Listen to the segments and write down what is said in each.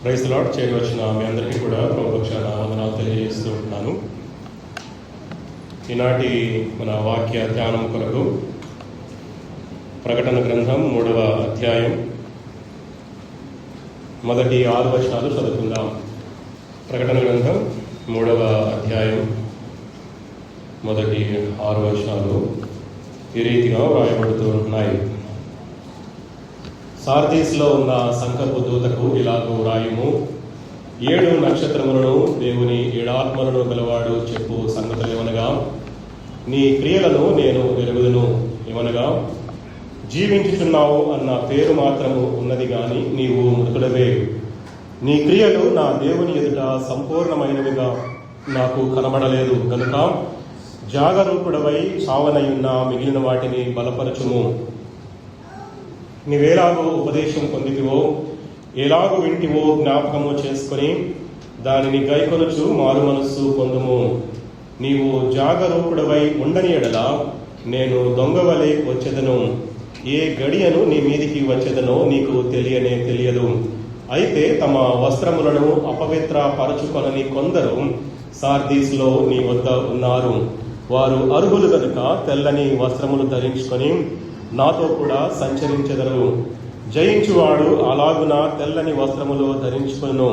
Praise lord. చేరి వచ్చిన మీ అందరికీ కూడా ప్రభుపక్షాన వందనాలు తెలియజేస్తూ ఉంటున్నాను. ఈనాటి మన వాక్య ధ్యానం కొరకు ప్రకటన గ్రంథం 3వ అధ్యాయం మొదటి 6 వచనాలు చదువుకుందాం. ప్రకటన గ్రంథం 3వ అధ్యాయం మొదటి 6 వచనాలు ఈ రీతిగా వ్రాయబడుతూ ఉన్నాయి. సార్దీస్లో ఉన్న సంఘపు దూతకు ఇలాగూ రాయుము, 7 నక్షత్రములను దేవుని 7 ఆత్మలను గలవాడు చెప్పు సంగతులు ఏమనగా, నీ క్రియలను నేను ఎరుగుదును. ఏమనగా, జీవించుచున్నావు అన్న పేరు మాత్రము ఉన్నది గాని నీవు మృతుడవే. నీ క్రియలు నా దేవుని ఎదుట సంపూర్ణమైనవిగా నాకు కనబడలేదు గనుక జాగరూకుడవై చావనయున్న మిగిలిన వాటిని బలపరచుము. నీవేలాగో ఉపదేశం పొందితివో, ఎలాగో వింటివో జ్ఞాపకము చేసుకుని దానిని గైకొనుచు మారు మనస్సు పొందుము. నీవు జాగరూకుడవై ఉండని ఎడల నేను దొంగవలే వచ్చేదను. ఏ గడియను నీ మీదికి వచ్చేదనో నీకు తెలియదు. అయితే తమ వస్త్రములను అపవిత్ర పరచుకొనని కొందరు సార్దీస్లో నీ వద్ద ఉన్నారు. వారు అర్హులు గనుక తెల్లని వస్త్రములు ధరించుకొని నాతో కూడా సంచరించెదరు. జయించువాడు అలాగున తెల్లని వస్త్రములు ధరించుకొను.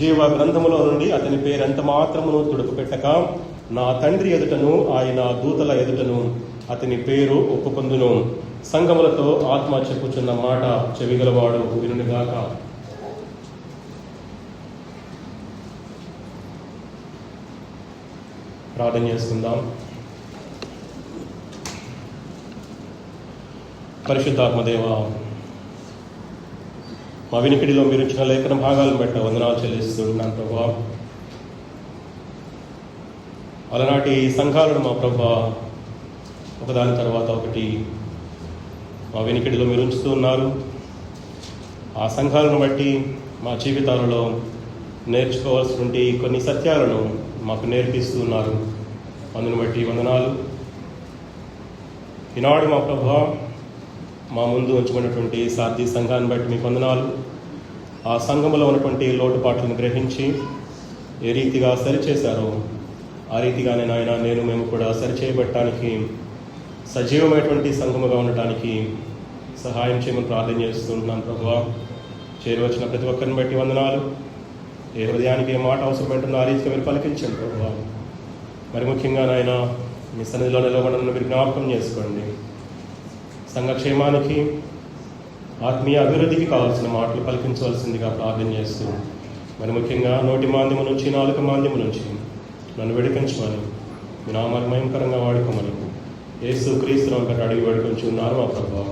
జీవ గ్రంథములో నుండి అతని పేరెంత మాత్రమును తుడుపుపెట్టక నా తండ్రి ఎదుటను ఆయన దూతల ఎదుటను అతని పేరు ఒప్పుకొందును. సంఘములతో ఆత్మ చెప్పుచున్న మాట చెవిగలవాడు వినుగాక. ప్రార్థన చేసుకుందాం. పరిశుద్ధాత్మదేవ, మా వినికిడిలో మీరు ఇచ్చిన లేఖన భాగాలను బట్టి వందనాలు చెల్లిస్తున్నాను ప్రభా. అలనాటి సంఘాలను మా ప్రభా ఒకదాని తర్వాత ఒకటి మా వినికిడిలో మీరు ఉంచుతూ ఉన్నారు. ఆ సంఘాలను బట్టి మా జీవితాలలో నేర్చుకోవాల్సినటువంటి కొన్ని సత్యాలను మాకు నేర్పిస్తూ ఉన్నారు. అందును బట్టి వందనాలు. ఈనాడు మా ప్రభా మా ముందు ఉంచబడినటువంటి సార్థి సంఘాన్ని బట్టి మీకు వందనాలు. ఆ సంఘంలో ఉన్నటువంటి లోటుపాట్లను గ్రహించి ఏ రీతిగా సరిచేశారో ఆ రీతిగానే నాయన మేము కూడా సరిచేయబట్టడానికి సజీవమైనటువంటి సంఘముగా ఉండటానికి సహాయం చేయమని ప్రార్థన చేస్తున్నాను ప్రభువా. చేరువచ్చిన ప్రతి ఒక్కరిని బట్టి వందనాలు. ఏ హృదయానికి ఏ మాట అవసరమైంటుందో ఆ రీతిగా మీరు పలికించండి ప్రభువా. మరి ముఖ్యంగా నాయన మీ సన్నిధిలో నిలబడను మీరు జ్ఞాపకం చేసుకోండి. సంఘక్షేమానికి ఆత్మీయ అభివృద్ధికి కావాల్సిన మాటలు పలికించవలసిందిగా ప్రార్థన చేస్తూ, మరి ముఖ్యంగా నోటి మాంద్యము నుంచి నాలుక మాంద్యము నుంచి నన్ను విడిపించమని మీ నామాన్ని మహిమకరంగా వాడుకోమని యేసు క్రీస్తు నామమున అడిగి వేడుకొని ఉన్నారు మా ప్రభువా.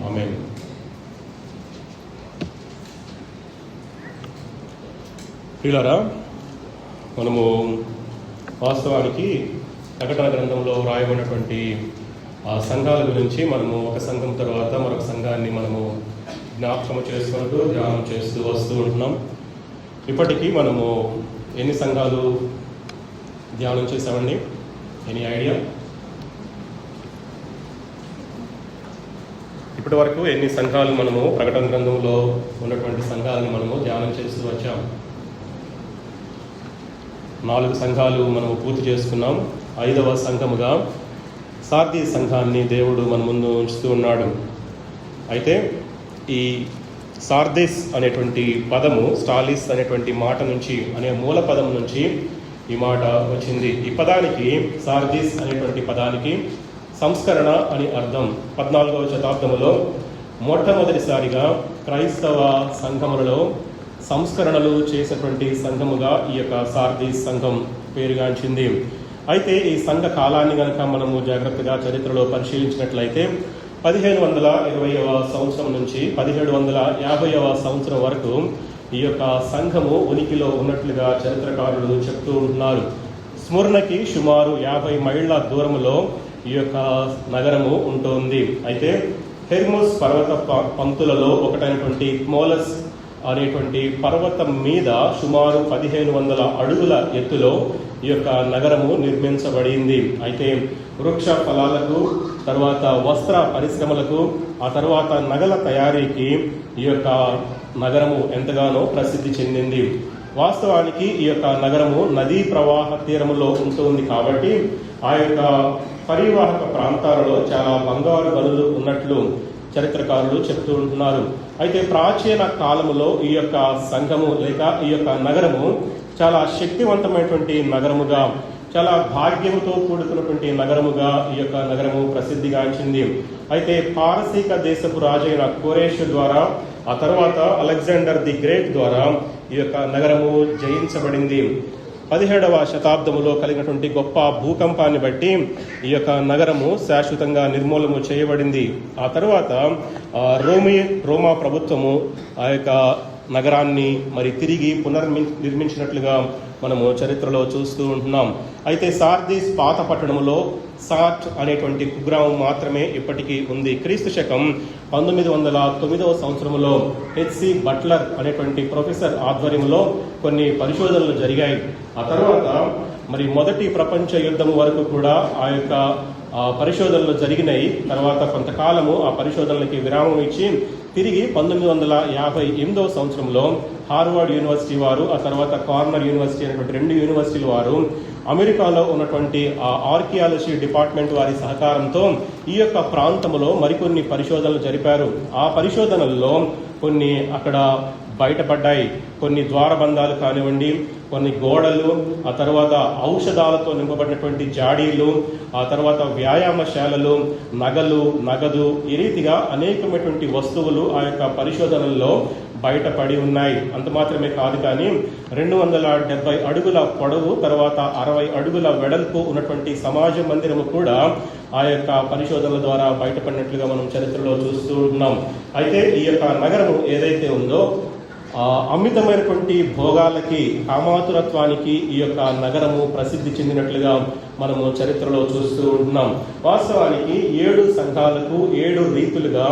ఆమేన్. ప్రియులారా, మనము వాస్తవానికి ప్రకటన గ్రంథంలో రాయబడినటువంటి ఆ సంఘాల గురించి మనము ఒక సంఘం తర్వాత మరొక సంఘాన్ని మనము జ్ఞాపకం చేసుకుంటూ ధ్యానం చేస్తూ వస్తూ ఉంటున్నాం. ఇప్పటికీ మనము ఎన్ని సంఘాలు ధ్యానం చేసామండి? Any idea? ఇప్పటి వరకు ఎన్ని సంఘాలు మనము ప్రకటన గ్రంథంలో ఉన్నటువంటి సంఘాలను మనము ధ్యానం చేస్తూ వచ్చాం? 4 సంఘాలు మనము పూర్తి చేసుకున్నాం. 5వ సంఘముగా సార్దీ సంఘాన్ని దేవుడు మన ముందు ఉంచుతూ ఉన్నాడు. అయితే ఈ సార్దీస్ అనేటువంటి పదము స్టాలిస్ అనేటువంటి మాట నుంచి అనే మూల పదం నుంచి ఈ మాట వచ్చింది. ఈ పదానికి సార్దీస్ అనేటువంటి పదానికి సంస్కరణ అని అర్థం. 14వ శతాబ్దంలో మొట్టమొదటిసారిగా క్రైస్తవ సంఘములలో సంస్కరణలు చేసినటువంటి సంఘముగా ఈ యొక్క సార్దీస్ సంఘం పేరుగాంచింది. అయితే ఈ సంఘ కాలాన్ని కనుక మనము జాగ్రత్తగా చరిత్రలో పరిశీలించినట్లయితే 1520వ సంవత్సరం నుంచి 1750వ సంవత్సరం వరకు ఈ యొక్క సంఘము ఉనికిలో ఉన్నట్లుగా చరిత్రకారులు చెప్తూ ఉంటున్నారు. స్ముర్నకి సుమారు 50 మైళ్ళ దూరంలో ఈ యొక్క నగరము ఉంటుంది. అయితే హెర్ముస్ పర్వత పంక్తులలో ఒకటైనటువంటి మోలస్ అనేటువంటి పర్వతం మీద సుమారు 1500 అడుగుల ఎత్తులో ఈ యొక్క నగరము నిర్మించబడింది. అయితే వృక్ష ఫలాలకు, తర్వాత వస్త్ర పరిశ్రమలకు, ఆ తర్వాత నగల తయారీకి ఈ యొక్క నగరము ఎంతగానో ప్రసిద్ధి చెందింది. వాస్తవానికి ఈ యొక్క నగరము నదీ ప్రవాహ తీరములో ఉంటుంది కాబట్టి ఆ యొక్క పరివాహక ప్రాంతాలలో చాలా బంగారు గనులు ఉన్నట్లు చరిత్రకారులు చెప్తూ ఉంటున్నారు. అయితే ప్రాచీన కాలములో ఈ యొక్క సంఘము లేక ఈ యొక్క నగరము చాలా శక్తివంతమైనటువంటి నగరముగా, చాలా భాగ్యముతో కూడుకున్నటువంటి నగరముగా ఈ యొక్క నగరము ప్రసిద్ధిగాంచింది. అయితే పారసీక దేశపు రాజైన కోరేషు ద్వారా, ఆ తర్వాత అలెగ్జాండర్ ది గ్రేట్ ద్వారా ఈ యొక్క నగరము జయించబడింది. 17వ శతాబ్దములో కలిగినటువంటి గొప్ప భూకంపాన్ని బట్టి ఈ యొక్క నగరము శాశ్వతంగా నిర్మూలము చేయబడింది. ఆ తర్వాత రోమా ప్రభుత్వము ఆ యొక్క నగరాన్ని మరి తిరిగి నిర్మించినట్లుగా మనము చరిత్రలో చూస్తూ ఉంటున్నాం. అయితే సార్దీస్ పాత పట్టణములో సార్ట్ అనేటువంటి కుగ్రామం మాత్రమే ఇప్పటికీ ఉంది. క్రీస్తు శకం 1909వ సంవత్సరంలో హెచ్సి బట్లర్ అనేటువంటి ప్రొఫెసర్ ఆధ్వర్యంలో కొన్ని పరిశోధనలు జరిగాయి. ఆ తర్వాత మరి మొదటి ప్రపంచ యుద్ధం వరకు కూడా ఆ యొక్క పరిశోధనలు జరిగినాయి. తర్వాత కొంతకాలము ఆ పరిశోధనలకి విరామం ఇచ్చి తిరిగి 1958వ సంవత్సరంలో హార్వర్డ్ యూనివర్సిటీ వారు, ఆ తర్వాత కార్నర్ యూనివర్సిటీ అనేటువంటి 2 యూనివర్సిటీల వారు అమెరికాలో ఉన్నటువంటి ఆ ఆర్కియాలజీ డిపార్ట్మెంట్ వారి సహకారంతో ఈ యొక్క ప్రాంతంలో మరికొన్ని పరిశోధనలు జరిపారు. ఆ పరిశోధనల్లో కొన్ని అక్కడ బయటపడ్డాయి. కొన్ని ద్వారబంధాలు కానివ్వండి, కొన్ని గోడలు, ఆ తర్వాత ఔషధాలతో నింపబడినటువంటి జాడీలు, ఆ తర్వాత వ్యాయామశాలలు, నగదు ఈ రీతిగా అనేకమైనటువంటి వస్తువులు ఆ యొక్క పరిశోధనల్లో బయటపడి ఉన్నాయి. అంత మాత్రమే కాదు, కానీ 270 అడుగుల పొడవు, తర్వాత 60 అడుగుల వెడల్పు ఉన్నటువంటి సమాజ మందిరము కూడా ఆ యొక్క పరిశోధనల ద్వారా బయటపడినట్లుగా మనం చరిత్రలో చూస్తూ ఉన్నాం. అయితే ఈ యొక్క నగరము ఏదైతే ఉందో అమితమైనటువంటి భోగాలకి, కామాతురత్వానికి ఈ యొక్క నగరము ప్రసిద్ధి చెందినట్లుగా మనము చరిత్రలో చూస్తూ ఉంటున్నాం. వాస్తవానికి 7 సంఘాలకు 7 రీతులుగా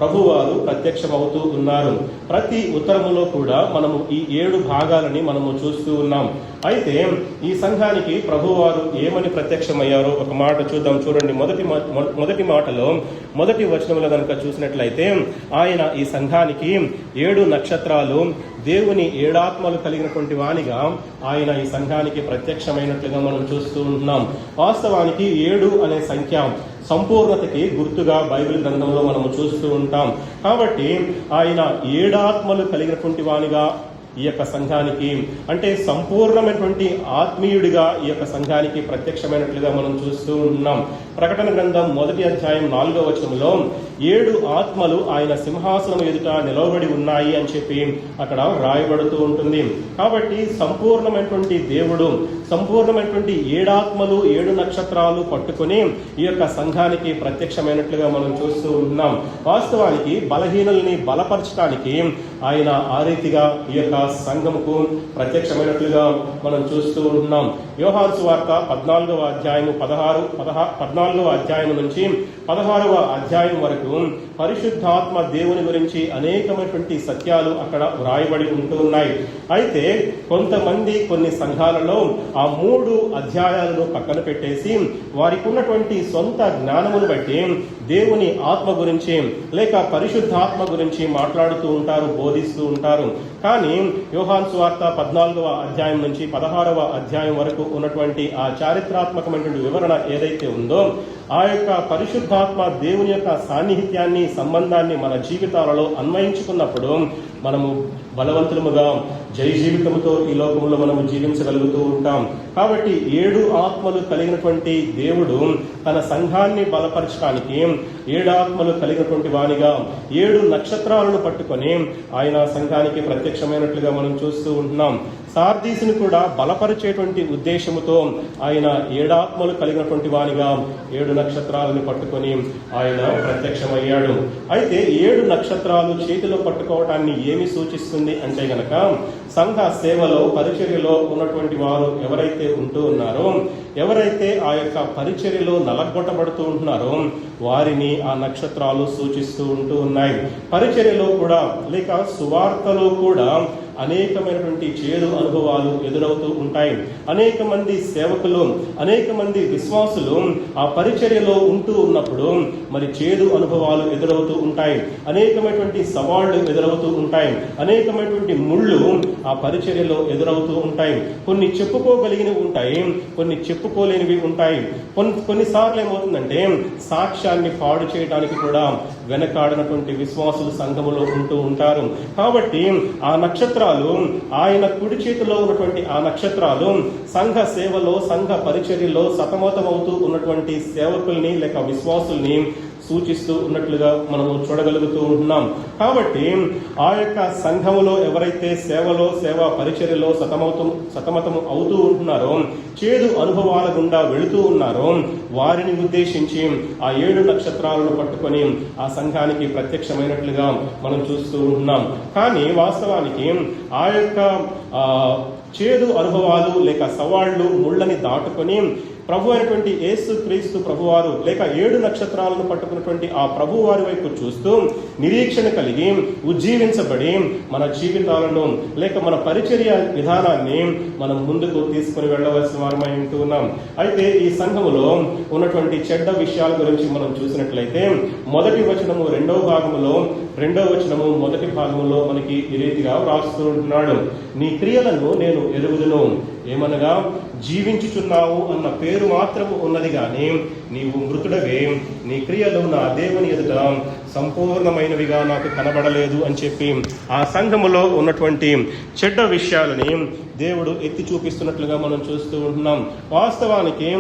ప్రభువారు ప్రత్యక్షమవుతూ ఉన్నారు. ప్రతి ఉత్తరములో కూడా మనము ఈ 7 భాగాలని మనము చూస్తూ ఉన్నాం. అయితే ఈ సంఘానికి ప్రభువారు ఏమని ప్రత్యక్షమయ్యారో ఒక మాట చూద్దాం. చూడండి, మొదటి మాటలో మొదటి వచనంలో కనుక చూసినట్లయితే ఆయన ఈ సంఘానికి 7 నక్షత్రాలు, దేవుని 7 ఆత్మలు కలిగినటువంటి వానిగా ఆయన ఈ సంఘానికి ప్రత్యక్షమైనట్లుగా మనం చూస్తూ ఉంటున్నాం. వాస్తవానికి 7 అనే సంఖ్య సంపూర్ణతకి గుర్తుగా బైబిల్ గ్రంథంలో మనము చూస్తూ ఉంటాం. కాబట్టి ఆయన 7 ఆత్మలు కలిగినటువంటి వానిగా ఈ యొక్క సంఘానికి, అంటే సంపూర్ణమైనటువంటి ఆత్మీయుడిగా ఈ యొక్క సంఘానికి ప్రత్యక్షమైనట్లుగా మనం చూస్తూ ఉన్నాం. ప్రకటన గ్రంథం 1వ అధ్యాయం 4వ వచనంలో 7 ఆత్మలు ఆయన సింహాసనం ఎదుట నిలవబడి ఉన్నాయి అని చెప్పి అక్కడ రాయబడుతూ ఉంటుంది. కాబట్టి సంపూర్ణమైనటువంటి దేవుడు, సంపూర్ణమైనటువంటి 7 ఆత్మలు 7 నక్షత్రాలు పట్టుకుని ఈ యొక్క సంఘానికి ప్రత్యక్షమైనట్లుగా మనం చూస్తూ ఉన్నాం. వాస్తవానికి బలహీనుల్ని బలపరచడానికి ఆయన ఆ రీతిగా ఈ యొక్క సంఘముకు ప్రత్యక్షమైనట్లుగా మనం చూస్తూ ఉంటున్నాం. యోహాను సువార్త 14వ అధ్యాయం 14వ అధ్యాయం నుంచి 16వ అధ్యాయం వరకు పరిశుద్ధాత్మ దేవుని గురించి అనేకమైనటువంటి సత్యాలు అక్కడ వ్రాయబడి ఉంటూ ఉన్నాయి. అయితే కొంతమంది కొన్ని సంఘాలలో ఆ 3 అధ్యాయాలను పక్కన పెట్టేసి వారికి ఉన్నటువంటి సొంత జ్ఞానమును బట్టి దేవుని ఆత్మ గురించి లేక పరిశుద్ధాత్మ గురించి మాట్లాడుతూ ఉంటారు, బోధిస్తూ ఉంటారు. కానీ యోహాను సువార్త 14వ అధ్యాయం నుంచి 16వ అధ్యాయం వరకు ఉన్నటువంటి ఆ చారిత్రాత్మకమైనటువంటి వివరణ ఏదైతే ఉందో ఆ యొక్క పరిశుద్ధాత్మ దేవుని యొక్క సాన్నిహిత్యాన్ని, సంబంధాన్ని మన జీవితాలలో అన్వయించుకున్నప్పుడు మనము బలవంతులముగా జై జీవితంతో ఈ లోకంలో మనము జీవించగలుగుతూ ఉంటాం. కాబట్టి 7 ఆత్మలు కలిగినటువంటి దేవుడు తన సంఘాన్ని బలపరచడానికి 7 ఆత్మలు కలిగినటువంటి వానిగా 7 నక్షత్రాలను పట్టుకొని ఆయన సంఘానికి ప్రత్యక్షమైనట్లుగా మనం చూస్తూ ఉంటున్నాం. సార్దీసుని కూడా బలపరిచేటువంటి ఉద్దేశముతో ఆయన 7 ఆత్మలు కలిగినటువంటి వానిగా 7 నక్షత్రాలను పట్టుకొని ఆయన ప్రత్యక్షమయ్యాడు. అయితే 7 నక్షత్రాలు చేతిలో పట్టుకోవటాన్ని ఏమి సూచిస్తుంది అంటే గనక సంఘ సేవలో, పరిచర్యలో ఉన్నటువంటి వారు ఎవరైతే ఉంటూ ఉన్నారో, ఎవరైతే ఆ యొక్క పరిచర్యలో నలగొట్టబడుతూ ఉంటున్నారో వారిని ఆ నక్షత్రాలు సూచిస్తూ ఉంటూ ఉన్నాయి. పరిచర్యలో కూడా లేక సువార్తలో కూడా అనేకమైనటువంటి చేదు అనుభవాలు ఎదురవుతూ ఉంటాయి. అనేక మంది సేవకులు, అనేక మంది విశ్వాసులు ఆ పరిచర్యలో ఉంటూ ఉన్నప్పుడు మరి చేదు అనుభవాలు ఎదురవుతూ ఉంటాయి. అనేకమైనటువంటి సవాళ్లు ఎదురవుతూ ఉంటాయి. అనేకమైనటువంటి ముళ్ళు ఆ పరిచర్యలో ఎదురవుతూ ఉంటాయి. కొన్ని చెప్పుకోగలిగినవి ఉంటాయి, కొన్ని చెప్పుకోలేనివి ఉంటాయి. కొన్నిసార్లు ఏమవుతుందంటే సాక్ష్యాన్ని పాడు చేయడానికి కూడా వెనకాడినటువంటి విశ్వాసులు సంఘములో ఉంటూ ఉంటారు. కాబట్టి ఆ నక్షత్రాలు, ఆయన కుడి చేతిలో ఉన్నటువంటి ఆ నక్షత్రాలు సంఘ సేవలో, సంఘ పరిచర్యలో సతమతమవుతూ ఉన్నటువంటి సేవకుల్ని లేక విశ్వాసుల్ని సూచిస్తూ ఉన్నట్లుగా మనము చూడగలుగుతూ ఉంటున్నాం. కాబట్టి ఆ యొక్క సంఘములో ఎవరైతే సేవా పరిచర్యలో సతమతము అవుతూ ఉంటున్నారో, చేదు అనుభవాల గుండా వెళుతూ ఉన్నారో, వారిని ఉద్దేశించి ఆ 7 నక్షత్రాలను పట్టుకొని ఆ సంఘానికి ప్రత్యక్షమైనట్లుగా మనం చూస్తూ ఉంటున్నాం. కానీ వాస్తవానికి ఆ యొక్క చేదు అనుభవాలు లేక సవాళ్లు, ముళ్ళని దాటుకొని ప్రభు అయినటువంటి యేసు క్రీస్తు ప్రభువారు లేక 7 నక్షత్రాలను పట్టుకున్నటువంటి ఆ ప్రభు వారి వైపు చూస్తూ నిరీక్షణ కలిగి ఉజ్జీవించబడి మన జీవితాలను లేక మన పరిచర్య విధానాన్ని మనం ముందుకు తీసుకుని వెళ్ళవలసిన వారమై ఉంటూ ఉన్నాం. అయితే ఈ సంఘములో ఉన్నటువంటి చెడ్డ విషయాల గురించి మనం చూసినట్లయితే మొదటి వచనము 2వ భాగములో, 2వ వచనము మొదటి భాగంలో మనకి ఈ రీతిగా వ్రాస్తూ ఉంటున్నాడు. నీ క్రియలను నేను ఎరుగుదును, ఏమనగా జీవించుచున్నావు అన్న పేరు మాత్రము ఉన్నది గాని నీవు మృతుడవే, నీ క్రియలు నా దేవుని ఎదుట సంపూర్ణమైనవిగా నాకు కనబడలేదు అని చెప్పి ఆ సంఘములో ఉన్నటువంటి చెడ్డ విషయాలని దేవుడు ఎత్తి చూపిస్తున్నట్లుగా మనం చూస్తూ ఉంటున్నాం. వాస్తవానికి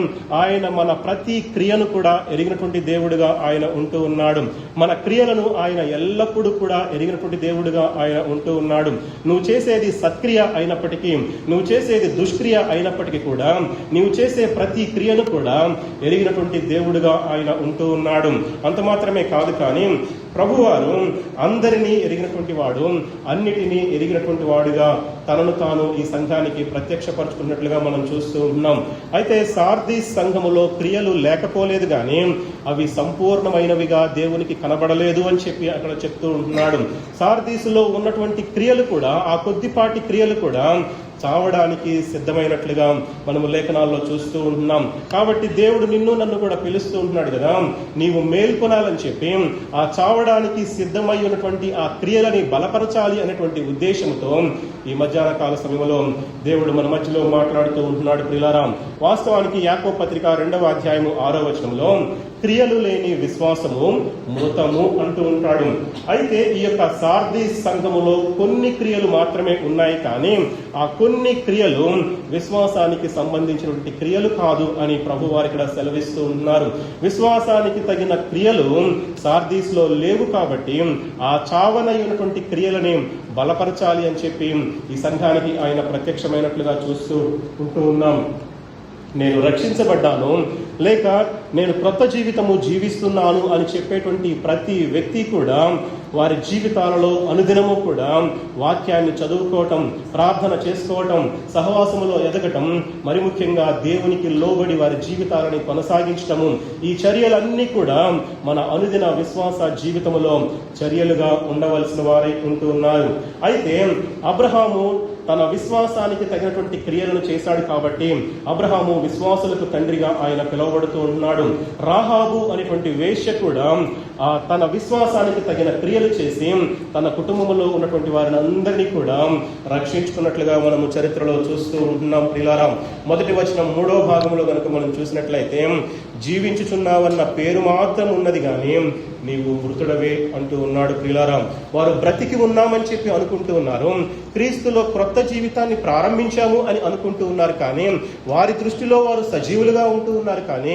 ఆయన మన ప్రతి క్రియను కూడా ఎరిగినటువంటి దేవుడుగా ఆయన ఉంటూ ఉన్నాడు. మన క్రియలను ఆయన ఎల్లప్పుడూ కూడా ఎరిగినటువంటి దేవుడుగా ఆయన ఉంటూ ఉన్నాడు. నువ్వు చేసేది సత్క్రియ అయినప్పటికీ, నువ్వు చేసేది దుష్క్రియ అయినప్పటికీ కూడా, నీవు చేసే ప్రతి క్రియను కూడా ఎరిగినటువంటి దేవుడుగా ఆయన ఉంటూ ఉన్నాడు. అంత మాత్రమే కాదు, కానీ ప్రభువారు అందరినీ ఎరిగినటువంటి వాడు, అన్నిటినీ ఎరిగినటువంటి వాడుగా తనను తాను ఈ సంఘానికి ప్రత్యక్షపరచుకున్నట్లుగా మనం చూస్తూ ఉన్నాం. అయితే సార్దీస్ సంఘములో క్రియలు లేకపోలేదు కానీ అవి సంపూర్ణమైనవిగా దేవునికి కనబడలేదు అని చెప్పి అక్కడ చెప్తూ ఉంటున్నాడు. సార్దీసులో ఉన్నటువంటి క్రియలు కూడా, ఆ కొద్దిపాటి క్రియలు కూడా చావడానికి సిద్ధమైనట్లుగా మనము లేఖనాల్లో చూస్తూ ఉంటున్నాం. కాబట్టి దేవుడు నిన్ను నన్ను కూడా పిలుస్తూ ఉంటున్నాడు కదా, నీవు మేల్కొనాలని చెప్పి ఆ చావడానికి సిద్ధమై ఉన్నటువంటి ఆ క్రియలని బలపరచాలి అనేటువంటి ఉద్దేశంతో ఈ మధ్యాహ్న కాల సమయంలో దేవుడు మన మధ్యలో మాట్లాడుతూ ఉంటున్నాడు. ప్రియులారా, వాస్తవానికి యాకోబు పత్రిక 2వ అధ్యాయము 6వ వచనంలో క్రియలు లేని విశ్వాసము మృతము అంటూ ఉంటాడు. అయితే ఈ యొక్క సార్దీస్ సంఘములో కొన్ని క్రియలు మాత్రమే ఉన్నాయి, కానీ ఆ కొన్ని క్రియలు విశ్వాసానికి సంబంధించినటువంటి క్రియలు కాదు అని ప్రభు వారు ఇక్కడ సెలవిస్తూ ఉంటున్నారు. విశ్వాసానికి తగిన క్రియలు సార్దీస్ లో లేవు కాబట్టి ఆ చావనైనటువంటి క్రియలని బలపరచాలి అని చెప్పి ఈ సంఘానికి ఆయన ప్రత్యక్షమైనట్లుగా చూస్తూ ఉంటూ ఉన్నాం. నేను రక్షించబడ్డాను లేక నేను క్రొత్త జీవితము జీవిస్తున్నాను అని చెప్పేటువంటి ప్రతి వ్యక్తి కూడా వారి జీవితాలలో అనుదినము కూడా వాక్యాన్ని చదువుకోవటం, ప్రార్థన చేసుకోవటం, సహవాసములో ఎదగటం, మరి ముఖ్యంగా దేవునికి లోబడి వారి జీవితాలని కొనసాగించటము, ఈ చర్యలన్నీ కూడా మన అనుదిన విశ్వాస జీవితములో చర్యలుగా ఉండవలసిన వారై ఉంటూ ఉన్నారు. అయితే అబ్రహాము తన విశ్వాసానికి తగినటువంటి క్రియలను చేశాడు కాబట్టి అబ్రహాము విశ్వాసులకు తండ్రిగా ఆయన పిలువబడుతూ ఉన్నాడు. రాహాబు అనేటువంటి వేశ్య కూడా తన విశ్వాసానికి తగిన క్రియలు చేసి తన కుటుంబంలో ఉన్నటువంటి వారిని అందరినీ కూడా రక్షించుకున్నట్లుగా మనము చరిత్రలో చూస్తూ ఉంటున్నాం. ప్రియులారా, మొదటి వచనం 3వ భాగంలో కనుక మనం చూసినట్లయితే జీవించుచున్నావన్న పేరు మాత్రం ఉన్నది కానీ నీవు మృతుడవే అంటూ ఉన్నాడు. ప్రియులారా, వారు బ్రతికి ఉన్నామని చెప్పి అనుకుంటూ ఉన్నారు, క్రీస్తులో క్రొత్త జీవితాన్ని ప్రారంభించాము అని అనుకుంటూ ఉన్నారు, కానీ వారి దృష్టిలో వారు సజీవులుగా ఉంటూ ఉన్నారు, కానీ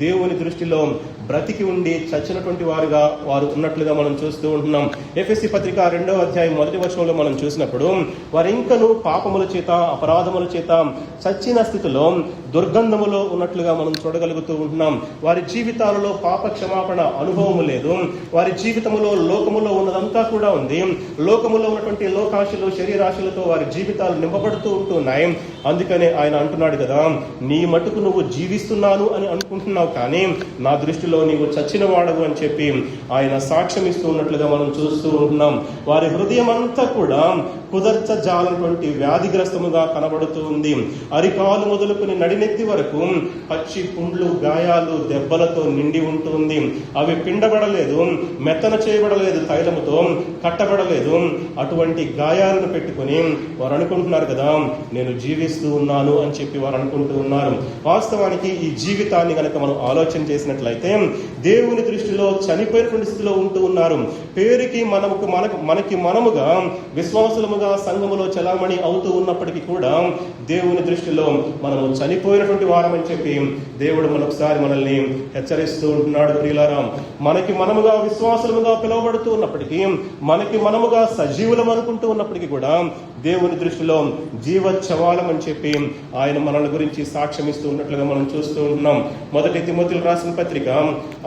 దేవుని దృష్టిలో బ్రతికి ఉండి చచ్చినటువంటి వారుగా వారు ఉన్నట్లుగా మనం చూస్తూ ఉంటున్నాం. ఎఫెసీ పత్రిక 2వ అధ్యాయం 1వ వచనంలో మనం చూసినప్పుడు వారు ఇంకను పాపముల చేత, అపరాధముల చేత చచ్చిన స్థితిలో దుర్గంధములో ఉన్నట్లుగా మనం చూడగలుగుతూ ఉంటున్నాం. వారి జీవితాలలో పాప క్షమాపణ అనుభవము లేదు. వారి జీవితములో లోకములో ఉన్నదంతా కూడా ఉంది. లోకములో ఉన్నటువంటి లోకాశలు, శరీరాశలతో వారి జీవితాలు నింపబడుతూ ఉంటున్నాయి. అందుకనే ఆయన అంటున్నాడు కదా, నీ మటుకు నువ్వు జీవిస్తున్నాను అని అనుకుంటున్నావు, కానీ నా దృష్టిలో నీవు చచ్చిన వాడవు అని చెప్పి ఆయన సాక్ష్యం ఇస్తూ ఉన్నట్లుగా మనం చూస్తూ ఉంటున్నాం. వారి హృదయం అంతా కూడా కుదర్చజాలటువంటి వ్యాధిగ్రస్తముగా కనబడుతూ ఉంది. అరికాలు మొదలుకొని నడినెత్తి వరకు పచ్చి పుండ్లు, గాయాలు, దెబ్బలతో నిండి ఉంటుంది. అవి పిండబడలేదు, మెత్తన చేయబడలేదు, తైలముతో కట్టబడలేదు. అటువంటి గాయాలను పెట్టుకొని వారు అనుకుంటున్నారు కదా, నేను జీవిస్తూ ఉన్నాను అని చెప్పి వారు అనుకుంటూ ఉన్నారు. వాస్తవానికి ఈ జీవితాన్ని కనుక మనం ఆలోచన చేసినట్లయితే దేవుని దృష్టిలో చనిపోయినటువంటి స్థితిలో ఉంటూ ఉన్నారు. పేరుకి మనకి మనముగా విశ్వాసులముగా సంఘములో చలామణి అవుతూ ఉన్నప్పటికీ కూడా దేవుని దృష్టిలో మనము చనిపోయినటువంటి వారమని చెప్పి దేవుడు మరొకసారి మనల్ని హెచ్చరిస్తూ ఉంటున్నాడు. ప్రియులారా, మనకి మనముగా విశ్వాసులముగా పిలువబడుతూ ఉన్నప్పటికీ, మనకి మనముగా సజీవులం అనుకుంటూ ఉన్నప్పటికీ కూడా దేవుని దృష్టిలో జీవోత్సవాలం అని చెప్పి ఆయన మనల గురించి సాక్ష్యం ఇస్తూ ఉన్నట్లుగా మనం చూస్తూ ఉంటున్నాం. 1 తిమోతికి రాసిన పత్రిక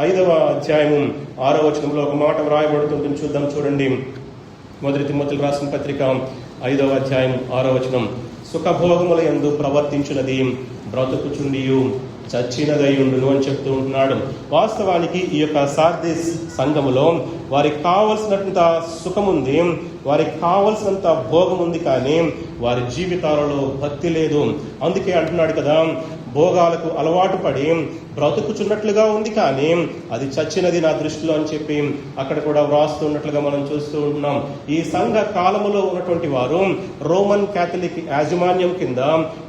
5వ అధ్యాయము 6వ వచనంలో ఒక మాట వ్రాయబడుతుంటుంది, చూద్దాం. చూడండి, 1 తిమోతికి రాసిన పత్రిక 5వ అధ్యాయం 6వ వచనం. సుఖభోగముల యందు ప్రవర్తించినది బ్రతుకుచుండియు చచ్చినదయ్యుండును అని చెప్తూ ఉంటున్నాడు. వాస్తవానికి ఈ యొక్క సార్దీస్ సంఘములో వారికి కావలసినంత సుఖం ఉంది, వారికి కావలసినంత భోగం ఉంది, కానీ వారి జీవితాలలో భక్తి లేదు. అందుకే అంటున్నాడు కదా, భోగాలకు అలవాటు పడి బ్రతుకుచున్నట్లుగా ఉంది, కానీ అది చచ్చినది నా దృష్టిలో అని చెప్పి అక్కడ కూడా వ్రాస్తున్నట్లుగా మనం చూస్తూ ఉంటున్నాం. ఈ సంఘ కాలములో ఉన్నటువంటి వారు రోమన్ క్యాథలిక్ యాజమాన్యం కింద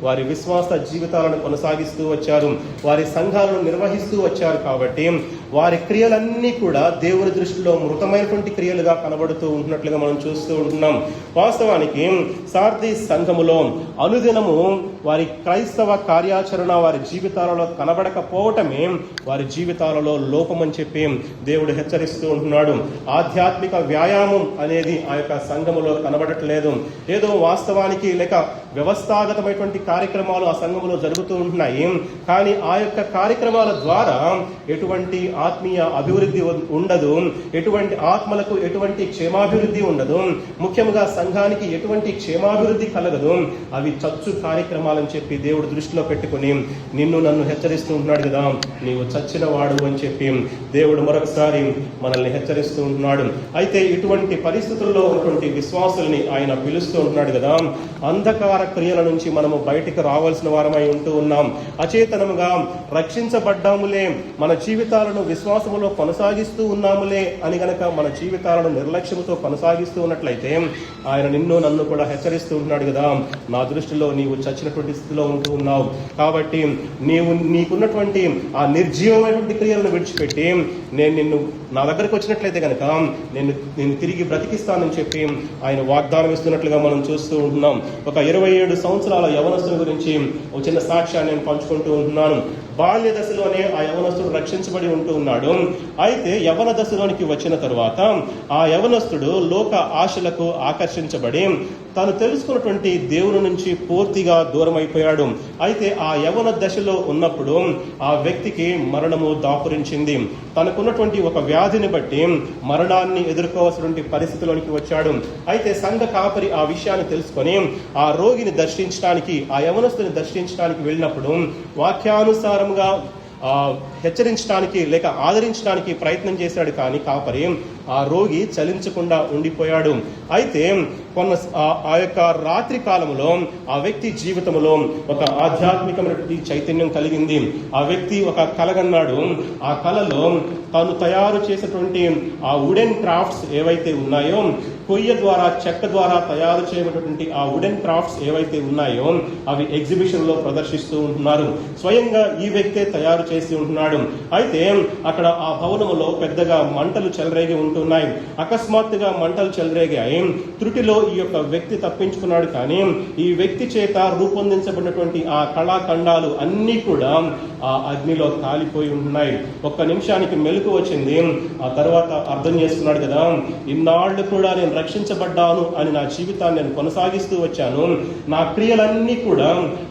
వారి విశ్వాస జీవితాలను కొనసాగిస్తూ వచ్చారు, వారి సంఘాలను నిర్వహిస్తూ వచ్చారు. కాబట్టి వారి క్రియలన్నీ కూడా దేవుని దృష్టిలో మృతమైనటువంటి క్రియలుగా కనబడుతూ ఉంటున్నట్లుగా మనం చూస్తూ ఉంటున్నాం. వాస్తవానికి సార్దీస్ సంఘములో అనుదినము వారి క్రైస్తవ కార్యాచరణ వారి జీవితాలలో కనబడకపోవటమే వారి జీవితాలలో లోపమని చెప్పి దేవుడు హెచ్చరిస్తూ ఉంటున్నాడు. ఆధ్యాత్మిక వ్యాయామం అనేది ఆ యొక్క సంఘములో కనబడట్లేదు. ఏదో వాస్తవానికి లేక వ్యవస్థాగతమైనటువంటి కార్యక్రమాలు ఆ సంఘములో జరుగుతూ ఉంటున్నాయి, కానీ ఆ యొక్క కార్యక్రమాల ద్వారా ఎటువంటి ఆత్మీయ అభివృద్ధి ఉండదు, ఎటువంటి ఆత్మలకు ఎటువంటి క్షేమాభివృద్ధి ఉండదు, ముఖ్యంగా సంఘానికి ఎటువంటి క్షేమాభివృద్ధి కలగదు. అవి చచ్చు కార్యక్రమాలని చెప్పి దేవుడు దృష్టిలో పెట్టుకుని నిన్ను నన్ను హెచ్చరిస్తూ ఉంటున్నాడు కదా, నీవు చచ్చిన వాడు అని చెప్పి దేవుడు మరొకసారి మనల్ని హెచ్చరిస్తూ ఉంటున్నాడు. అయితే ఇటువంటి పరిస్థితుల్లో ఉన్నటువంటి విశ్వాసుల్ని ఆయన పిలుస్తూ ఉంటున్నాడు కదా, అంధకార క్రియల నుంచి మనము బయటికి రావాల్సిన వారమై ఉంటూ ఉన్నాం. అచేతనముగా రక్షించబడ్డాములే, మన జీవితాలను విశ్వాసములో కొనసాగిస్తూ ఉన్నాములే అని గనక మన జీవితాలను నిర్లక్ష్యంతో కొనసాగిస్తూ ఉన్నట్లయితే ఆయన నిన్ను నన్ను కూడా హెచ్చరిస్తూ ఉంటున్నాడు కదా, నా దృష్టిలో నీవు చచ్చినటువంటి స్థితిలో ఉంటూ ఉన్నావు. కాబట్టి నీకున్నటువంటి ఆ నిర్జీవమైనటువంటి క్రియలను విడిచిపెట్టి నేను నిన్ను నా దగ్గరకు వచ్చినట్లయితే కనుక నేను తిరిగి బ్రతికిస్తానని చెప్పి ఆయన వాగ్దానం ఇస్తున్నట్లుగా మనం చూస్తూ ఉంటున్నాం. ఒక 27 సంవత్సరాల యవనస్తుల గురించి ఒక చిన్న సాక్ష్యాన్ని నేను పంచుకుంటూ ఉంటున్నాను. బాల్య దశలోనే ఆ యవనస్తుడు రక్షించబడి ఉంటూ ఉన్నాడు. అయితే యవన దశలోనికి వచ్చిన తరువాత ఆ యవనస్తుడు లోక ఆశలకు ఆకర్షించబడి తాను తెలుసుకున్నటువంటి దేవుని నుంచి పూర్తిగా దూరం అయిపోయాడు. అయితే ఆ యవన దశలో ఉన్నప్పుడు ఆ వ్యక్తికి మరణము దాపురించింది. తనకున్నటువంటి ఒక వ్యాధిని బట్టి మరణాన్ని ఎదుర్కోవాల్సినటువంటి పరిస్థితిలోనికి వచ్చాడు. అయితే సంఘ కాపరి ఆ విషయాన్ని తెలుసుకొని ఆ రోగిని దర్శించడానికి, ఆ యవనస్తుని దర్శించడానికి వెళ్ళినప్పుడు వాక్యానుసారంగా హెచ్చరించడానికి లేక ఆదరించడానికి ప్రయత్నం చేశాడు, కానీ కాపరి ఆ రోగి చలించకుండా ఉండిపోయాడు. అయితే ఆ యొక్క రాత్రి కాలంలో ఆ వ్యక్తి జీవితంలో ఒక ఆధ్యాత్మికమైనటువంటి చైతన్యం కలిగింది. ఆ వ్యక్తి ఒక కలగన్నాడు. ఆ కలలో తాను తయారు చేసినటువంటి ఆ వుడెన్ క్రాఫ్ట్స్ ఏవైతే ఉన్నాయో, కొయ్య ద్వారా చెక్క ద్వారా తయారు చేయబడినటువంటి ఆ వుడెన్ క్రాఫ్ట్స్ ఏవైతే ఉన్నాయో అవి ఎగ్జిబిషన్ లో ప్రదర్శిస్తూ ఉంటున్నారు. స్వయంగా ఈ వ్యక్తే తయారు చేసి ఉంటున్నాడు. అయితే అక్కడ ఆ భవనములో పెద్దగా మంటలు చెలరేగి ఉంటున్నాయి. అకస్మాత్తుగా మంటలు చెలరేగాయి. త్రుటిలో ఈ యొక్క వ్యక్తి తప్పించుకున్నాడు, కానీ ఈ వ్యక్తి చేత రూపొందించబడినటువంటి ఆ కళాఖండాలు అన్నీ కూడా ఆ అగ్నిలో కాలిపోయి ఉంటున్నాయి. ఒక్క నిమిషానికి మెలకు వచ్చింది. ఆ తర్వాత అర్థం చేసుకున్నాడు కదా, ఇన్నాళ్ళు కూడా నేను రక్షించబడ్డాను అని నా జీవితాన్ని నేను కొనసాగిస్తూ వచ్చాను. నా క్రియలన్నీ కూడా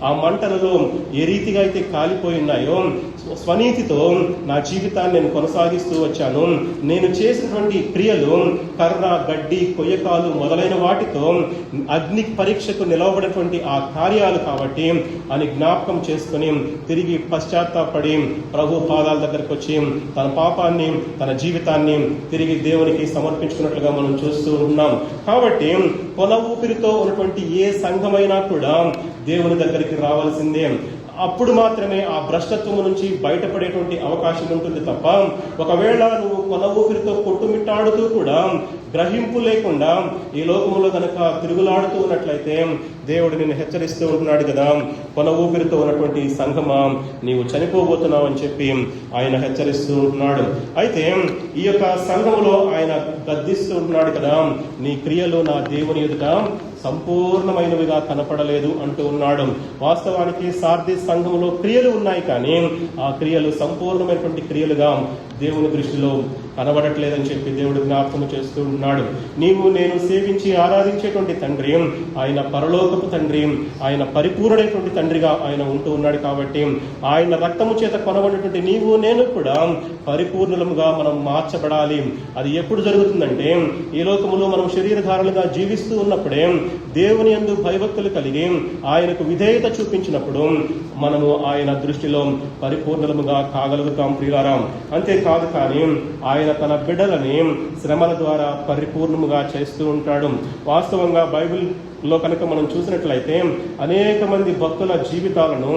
ఆ మంటలలో ఏ రీతిగా అయితే కాలిపోయి ఉన్నాయో, స్వనీతితో నా జీవితాన్ని నేను కొనసాగిస్తూ వచ్చాను. నేను చేసినటువంటి క్రియలు కర్ర, గడ్డి, కొయ్యకాలు మొదలైన వాటితో అగ్ని పరీక్షకు నిలవబడినటువంటి ఆ కార్యాలు కాబట్టి అని జ్ఞాపకం చేసుకుని తిరిగి పశ్చాత్తాపడి ప్రభు పాదాల దగ్గరకు వచ్చి తన పాపాన్ని, తన జీవితాన్ని తిరిగి దేవునికి సమర్పించుకున్నట్లుగా మనం చూస్తూ ఉన్నాం. కాబట్టి కొన ఊపిరితో ఉన్నటువంటి ఏ సంఘమైనా కూడా దేవుని దగ్గరికి రావాల్సిందే. అప్పుడు మాత్రమే ఆ భ్రష్టత్వము నుంచి బయటపడేటువంటి అవకాశం ఉంటుంది తప్ప, ఒకవేళ నువ్వు కొన ఊపిరితో కొట్టుమిట్టాడుతూ కూడా గ్రహింపు లేకుండా ఈ లోకములో కనుక తిరుగులాడుతూ ఉన్నట్లయితే దేవుడు నిన్ను హెచ్చరిస్తూ ఉంటున్నాడు కదా, కొన ఊపిరితో ఉన్నటువంటి సంఘమా నీవు చనిపోబోతున్నావు అని చెప్పి ఆయన హెచ్చరిస్తూ ఉంటున్నాడు. అయితే ఈ యొక్క సంఘములో ఆయన గద్దిస్తూ ఉంటున్నాడు కదా, నీ క్రియలు నా దేవుని ఎదుట సంపూర్ణమైనవిగా కనపడలేదు అంటూ ఉన్నాడు. వాస్తవానికి సార్దీస్ సంఘములో క్రియలు ఉన్నాయి, కానీ ఆ క్రియలు సంపూర్ణమైనటువంటి క్రియలుగా దేవుని దృష్టిలో కనబడట్లేదని చెప్పి దేవుడు జ్ఞాపకం చేస్తూ ఉన్నాడు. నీవు నేను సేవించి ఆరాధించేటువంటి తండ్రి ఆయన పరలోకపు తండ్రి, ఆయన పరిపూర్ణమైనటువంటి తండ్రిగా ఆయన ఉంటూ ఉన్నాడు. కాబట్టి ఆయన రక్తము చేత కొనబడినటువంటి నీవు నేను కూడా పరిపూర్ణముగా మనం మార్చబడాలి. అది ఎప్పుడు జరుగుతుందంటే ఈ లోకములో మనం శరీరధారులుగా జీవిస్తూ ఉన్నప్పుడే, దేవుని యందు భయభక్తులు కలిగి ఆయనకు విధేయత చూపించినప్పుడు మనము ఆయన దృష్టిలో పరిపూర్ణముగా కాగలుగుతాం ప్రియులారా. అంతేకాదు కానీ ఆయన తన బిడ్డలని శ్రమల ద్వారా పరిపూర్ణముగా చేస్తూ ఉంటాడు. వాస్తవంగా బైబిల్లో కనుక మనం చూసినట్లయితే అనేక మంది భక్తుల జీవితాలను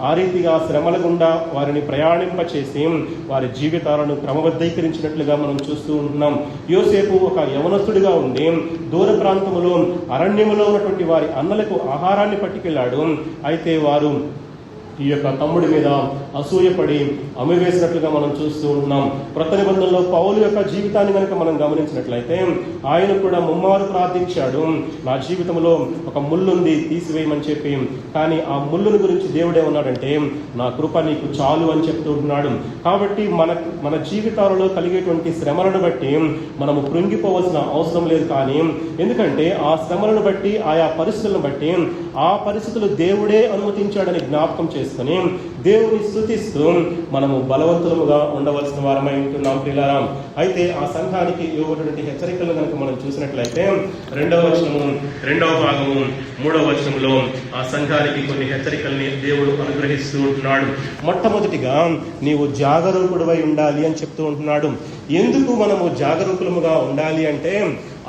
ఆ రీతిగా శ్రమల గుండా వారిని ప్రయాణింపచేసి వారి జీవితాలను క్రమబద్ధీకరించినట్లుగా మనం చూస్తూ ఉంటున్నాం. యోసేపు ఒక యవనస్తుడిగా ఉండి దూర ప్రాంతములో అరణ్యములో ఉన్నటువంటి వారి అన్నలకు ఆహారాన్ని పట్టుకెళ్ళాడు. అయితే వారు ఈ యొక్క తమ్ముడి మీద అసూయపడి అమ్మివేసినట్లుగా మనం చూస్తూ ఉన్నాం. క్రొత్త నిబంధనలో పౌలు యొక్క జీవితాన్ని కనుక మనం గమనించినట్లయితే ఆయన కూడా ముమ్మారు ప్రార్థించాడు, నా జీవితంలో ఒక ముళ్ళుంది తీసివేయమని చెప్పి. కానీ ఆ ముళ్ళుని గురించి దేవుడే ఉన్నాడంటే నా కృప నీకు చాలు అని చెప్తూ ఉంటున్నాడు. కాబట్టి మన జీవితాలలో కలిగేటువంటి శ్రమలను బట్టి మనము కృంగిపోవలసిన అవసరం లేదు. కానీ ఎందుకంటే ఆ శ్రమలను బట్టి, ఆయా పరిస్థితులను బట్టి ఆ పరిస్థితులు దేవుడే అనుమతించాడని జ్ఞాపకం చేసుకుని దేవుని స్తుతిస్తూ మనము బలవంతులముగా ఉండవలసిన వారమై ఉంటున్నాం ప్రియులారా. అయితే ఆ సంఘానికి ఇవ్వబడినటువంటి హెచ్చరికలను కనుక మనం చూసినట్లయితే 2వ వచనము, 2వ భాగము, 3వ వచనంలో ఆ సంఘానికి కొన్ని హెచ్చరికల్ని దేవుడు అనుగ్రహిస్తూ ఉంటున్నాడు. మొట్టమొదటిగా నీవు జాగరూకుడివై ఉండాలి అని చెప్తూ ఉంటున్నాడు. ఎందుకు మనము జాగరూకులముగా ఉండాలి అంటే,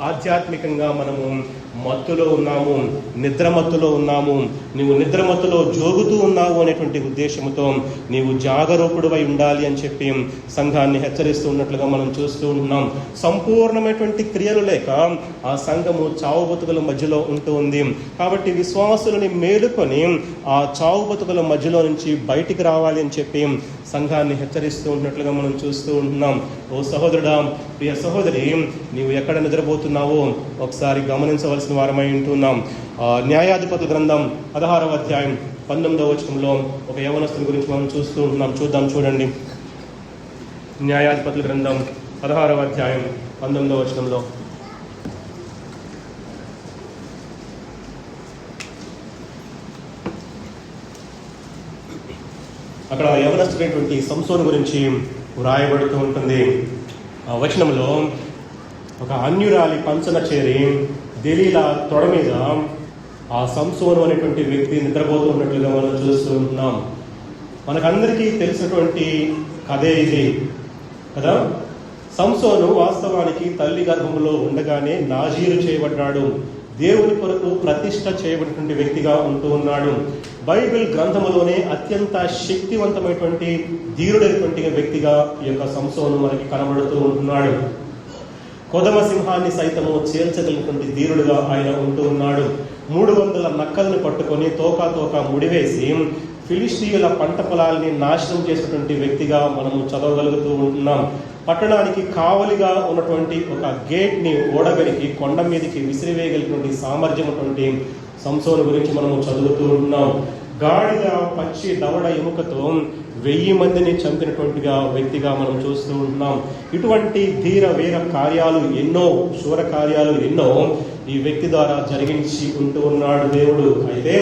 ఆధ్యాత్మికంగా మనము మత్తులో ఉన్నాము, నిద్రమత్తులో ఉన్నాము. నీవు నిద్రమత్తులో జోగుతూ ఉన్నావు అనేటువంటి ఉద్దేశంతో నీవు జాగరూకుడివై ఉండాలి అని చెప్పి సంఘాన్ని హెచ్చరిస్తూ ఉన్నట్లుగా మనం చూస్తూ ఉన్నాం. సంపూర్ణమైనటువంటి క్రియలు లేక ఆ సంఘము చావు బతుకుల మధ్యలో ఉంటూ ఉంది. కాబట్టి విశ్వాసులని మేలుకొని ఆ చావు బతుకుల మధ్యలో నుంచి బయటికి రావాలి అని చెప్పి సంఘాన్ని హెచ్చరిస్తూ ఉన్నట్లుగా మనం చూస్తూ ఉంటున్నాం. ఓ సహోదరుడా, ప్రియ సహోదరి, నీవు ఎక్కడ నిద్రపోతున్నావో ఒకసారి గమనించవలసిన వారమై ఉంటున్నాం. న్యాయాధిపతుల గ్రంథం 16వ అధ్యాయం 19వ వచనంలో ఒక యవనస్తుని గురించి మనం చూస్తూ ఉంటున్నాం. చూడండి. న్యాయాధిపతుల గ్రంథం 16వ అధ్యాయం 19వ వచనంలో అక్కడ యవనస్తుడైనటువంటి సంసోను గురించి వ్రాయబడుతూ ఉంటుంది. ఆ వచనంలో ఒక అన్యురాలి పంచన చేరి దెలీలా తొడ మీద ఆ సంసోను అనేటువంటి వ్యక్తి నిద్రపోతూ ఉన్నట్లుగా మనం చూస్తూ ఉంటున్నాం. మనకందరికీ తెలిసినటువంటి కథే ఇది కదా. సంసోను వాస్తవానికి తల్లి గర్భంలో ఉండగానే నాజీరు చేయబడ్డాడు. దేవుని కొరకు ప్రతిష్ఠ చేయబడినటువంటి వ్యక్తిగా ఉంటూ ఉన్నాడు. బైబిల్ గ్రంథములోనే అత్యంత శక్తివంతమైనటువంటి ధీరుడైనటువంటి వ్యక్తిగా ఈ యొక్క సంసోను మనకి కనబడుతూ ఉంటున్నాడు. కొదమ సింహాన్ని సైతము చేల్చగలిగినటువంటి ధీరుడుగా ఆయన ఉంటూ ఉన్నాడు. 300 నక్కలను పట్టుకొని తోక ముడివేసి ఫిలిష్తీయుల పంట పొలాల్ని నాశనం చేసినటువంటి వ్యక్తిగా మనము చదవగలుగుతూ ఉంటున్నాం. పట్టణానికి కావలిగా ఉన్నటువంటి ఒక గేట్ని ఓడగలికి కొండ మీదకి విసిరివేయగలిగినటువంటి సామర్థ్యం ఉన్నటువంటి సంసోను గురించి మనము చదువుతూ ఉంటున్నాం. గాడిద, పచ్చి, దవడ ఎముకతో 1000 మందిని చంపినటువంటిగా వ్యక్తిగా మనం చూస్తూ ఉంటున్నాం. ఇటువంటి ధీర వీర కార్యాలు ఎన్నో, శూర కార్యాలు ఎన్నో ఈ వ్యక్తి ద్వారా జరిగించి ఉంటూ ఉన్నాడు దేవుడు. అయితే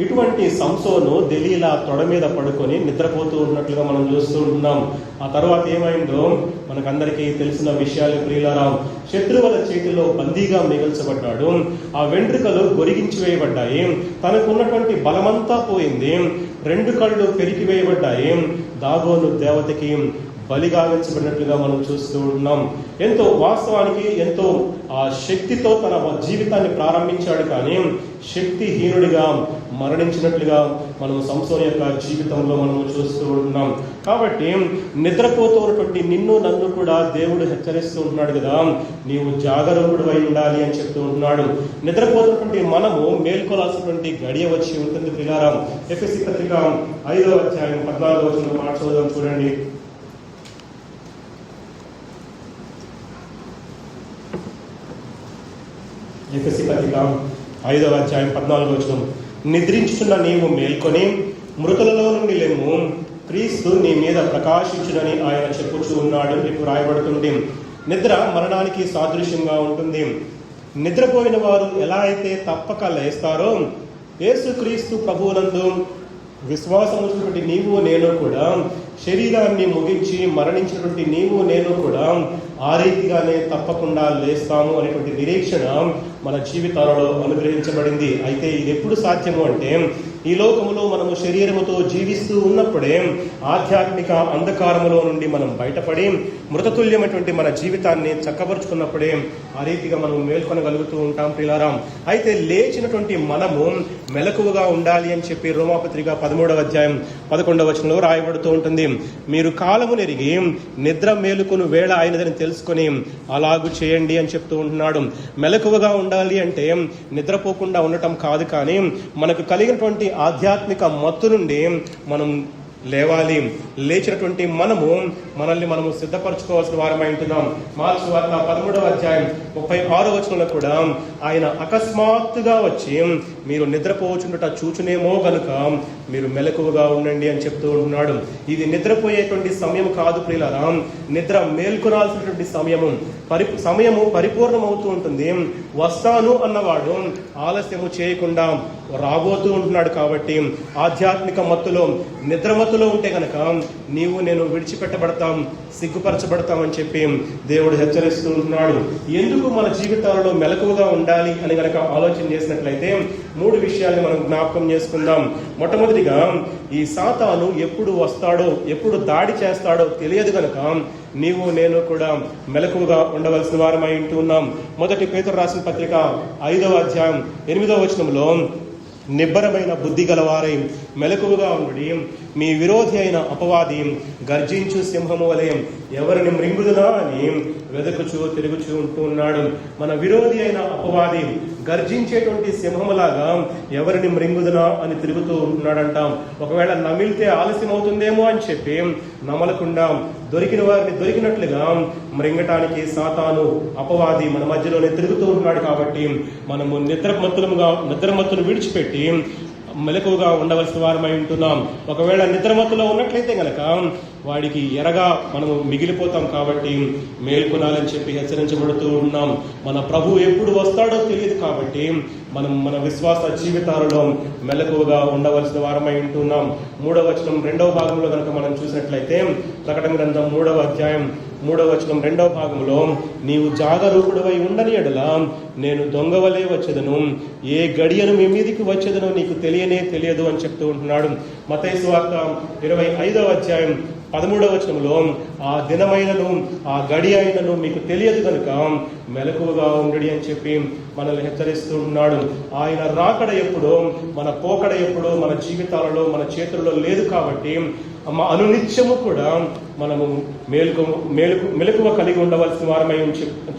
ఇటువంటి సంసోను దెలీలా తొడ మీద పడుకొని నిద్రపోతూ ఉన్నట్లుగా మనం చూస్తూ ఉంటున్నాం. ఆ తర్వాత ఏమైందో మనకందరికీ తెలిసిన విషయాలు ప్రియులారా. శత్రువుల చేతిలో బందీగా మిగల్చబడ్డాడు. ఆ వెంట్రుకలు గొరిగించి వేయబడ్డాయి. తనకున్నటువంటి బలమంతా పోయింది. 2 కళ్ళు పెరికి వేయబడ్డాయి. దాగోను దేవతకి బలిగావించబడినట్లుగా మనం చూస్తూ ఉన్నాం. వాస్తవానికి ఎంతో ఆ శక్తితో తన జీవితాన్ని ప్రారంభించాడు, కానీ శక్తిహీనుడిగా మరణించినట్లుగా మనం సంసోను యొక్క జీవితంలో మనం చూస్తూ ఉన్నాం. కాబట్టి నిద్రపోతున్నటువంటి నిన్ను నన్ను కూడా దేవుడు హెచ్చరిస్తూ ఉంటున్నాడు కదా, నీవు జాగరూకుడు అయి ఉండాలి అని చెప్తూ ఉంటున్నాడు. నిద్రపోతున్నటువంటి మనము మేల్కొలాల్సినటువంటి గడియ వచ్చి ఉంటుంది ప్రియులారా. ఎఫెసీ పత్రిక 5వ అధ్యాయం 14వ వచనం మాట చదువుదాం, చూడండి. ఎఫెసీ పత్రిక 5వ అధ్యాయం 14వ వచనం. నిద్రించుచున్న నీవు మేల్కొని మృతులలో నుండి లెమ్ము, క్రీస్తు నీ మీద ప్రకాశించునని ఆయన చెప్పుచూ ఉన్నాడు. ఇప్పుడు రాయబడుతుంది. నిద్ర మరణానికి సాదృశ్యంగా ఉంటుంది. నిద్రపోయిన వారు ఎలా అయితే తప్పక లేస్తారో, యేసుక్రీస్తు ప్రభువునందు విశ్వాసం ఉన్నటువంటి నీవు నేను కూడా, శరీరాన్ని ముగించి మరణించినటువంటి నీవు నేను కూడా ఆ రీతిగానే తప్పకుండా లేస్తాము అనేటువంటి నిరీక్షణ మన జీవితాలలో అనుగ్రహించబడింది. అయితే ఇది ఎప్పుడు సాధ్యము అంటే, ఈ లోకములో మనము శరీరముతో జీవిస్తూ ఉన్నప్పుడే ఆధ్యాత్మిక అంధకారములో నుండి మనం బయటపడి మృతతుల్యమైనటువంటి మన జీవితాన్ని చక్కబరుచుకున్నప్పుడే ఆ రీతిగా మనం మేల్కొనగలుగుతూ ఉంటాం ప్రియులారా. అయితే లేచినటువంటి మనము మెలకువగా ఉండాలి అని చెప్పి రోమాపత్రిక 13వ అధ్యాయం 11వ వచనంలో రాయబడుతూ ఉంటుంది. మీరు కాలము నెరిగి నిద్ర మేలుకొను వేళ అయినదని తెలుసుకొని అలాగూ చేయండి అని చెప్తూ ఉంటున్నాడు. మెలకువగా ఉండాలి అంటే నిద్రపోకుండా ఉండటం కాదు, కానీ మనకు కలిగినటువంటి ఆధ్యాత్మిక మత్తు నుండి మనం లేవాలి. లేచినటువంటి మనల్ని మనము సిద్ధపరచుకోవాల్సిన వారమై ఉంటున్నాం. మార్క్స్ వార్త 13వ అధ్యాయం 36వ వచనంలో కూడా ఆయన అకస్మాత్తుగా వచ్చి మీరు నిద్రపోవచ్చుండట చూచునేమో గనుక మీరు మెలకువగా ఉండండి అని చెప్తూ ఉంటున్నాడు. ఇది నిద్రపోయేటువంటి సమయం కాదు ప్రియులారా, నిద్ర మేల్కొనాల్సినటువంటి సమయము పరిపూర్ణమవుతూ ఉంటుంది. వస్తాను అన్నవాడు ఆలస్యము చేయకుండా రాబోతూ ఉంటున్నాడు. కాబట్టి ఆధ్యాత్మిక మత్తులో నిద్రమత్తులో ఉంటే గనక నీవు నేను విడిచిపెట్టబడతాం, సిగ్గుపరచబడతాం అని చెప్పి దేవుడు హెచ్చరిస్తూ ఉంటున్నాడు. ఎందుకు మన జీవితాలలో మెలకువగా ఉండాలి అని గనక ఆలోచన చేసినట్లయితే 3 విషయాల్ని మనం జ్ఞాపకం చేసుకుందాం. మొట్టమొదటిగా, ఈ సాతాను ఎప్పుడు వస్తాడో, ఎప్పుడు దాడి చేస్తాడో తెలియదు గనక నీవు నేను కూడా మెలకువగా ఉండవలసిన వారమై ఉంటున్నాం. 1 పేతురు రాసిన పత్రిక 5వ అధ్యాయం 8వ వచనంలో, నిబ్బరమైన బుద్ధి గలవారై మెలకువగా ఉండి మీ విరోధి అయిన అపవాది గర్జించు సింహము వలె ఎవరిని మృంగుదునా అని వెదకుచూ తిరుగుచూ ఉంటూ ఉన్నాడు. మన విరోధి అయిన అపవాది గర్జించేటువంటి సింహములాగా ఎవరిని మృంగుదునా అని తిరుగుతూ ఉంటున్నాడంట. ఒకవేళ నమిలితే ఆలస్యం అవుతుందేమో అని చెప్పి నమలకుండా దొరికిన వారిని దొరికినట్లుగా మృంగటానికి సాతాను అపవాది మన మధ్యలోనే తిరుగుతూ ఉంటున్నాడు. కాబట్టి మనము నిద్రమత్తును విడిచిపెట్టి మెలకువగా ఉండవలసిన వారమై ఉంటున్నాం. ఒకవేళ నిద్రమత్తులో ఉన్నట్లయితే గనక వాడికి ఎరగా మనము మిగిలిపోతాం. కాబట్టి మేల్కొనాలని చెప్పి హెచ్చరించబడుతూ ఉన్నాం. మన ప్రభు ఎప్పుడు వస్తాడో తెలియదు, కాబట్టి మనం మన విశ్వాస జీవితాలలో మెలకువగా ఉండవలసిన వారమై ఉంటున్నాం. 3వ వచనం 2వ భాగంలో కనుక మనం చూసినట్లయితే, ప్రకటన గ్రంథం 3వ అధ్యాయం 3వ వచనం 2వ భాగంలో, నీవు జాగరూకుడవై ఉండని ఎడల నేను దొంగవలే వచ్చేదను, ఏ గడియను మీ మీదికి వచ్చేదనో నీకు తెలియదు అని చెప్తూ ఉంటున్నాడు. మత్తయి సువార్త 25వ అధ్యాయం 13వ వచనంలో, ఆ దినమైనను ఆ గడి అయినను మీకు తెలియదు కనుక మెలకువగా ఉండడి అని చెప్పి మనల్ని హెచ్చరిస్తూ ఉన్నాడు. ఆయన రాకడ ఎప్పుడో, మన పోకడ ఎప్పుడో మన జీవితాలలో మన చేతుల్లో లేదు. కాబట్టి అనునిత్యము కూడా మనము మెలకువ కలిగి ఉండవలసిన వారమై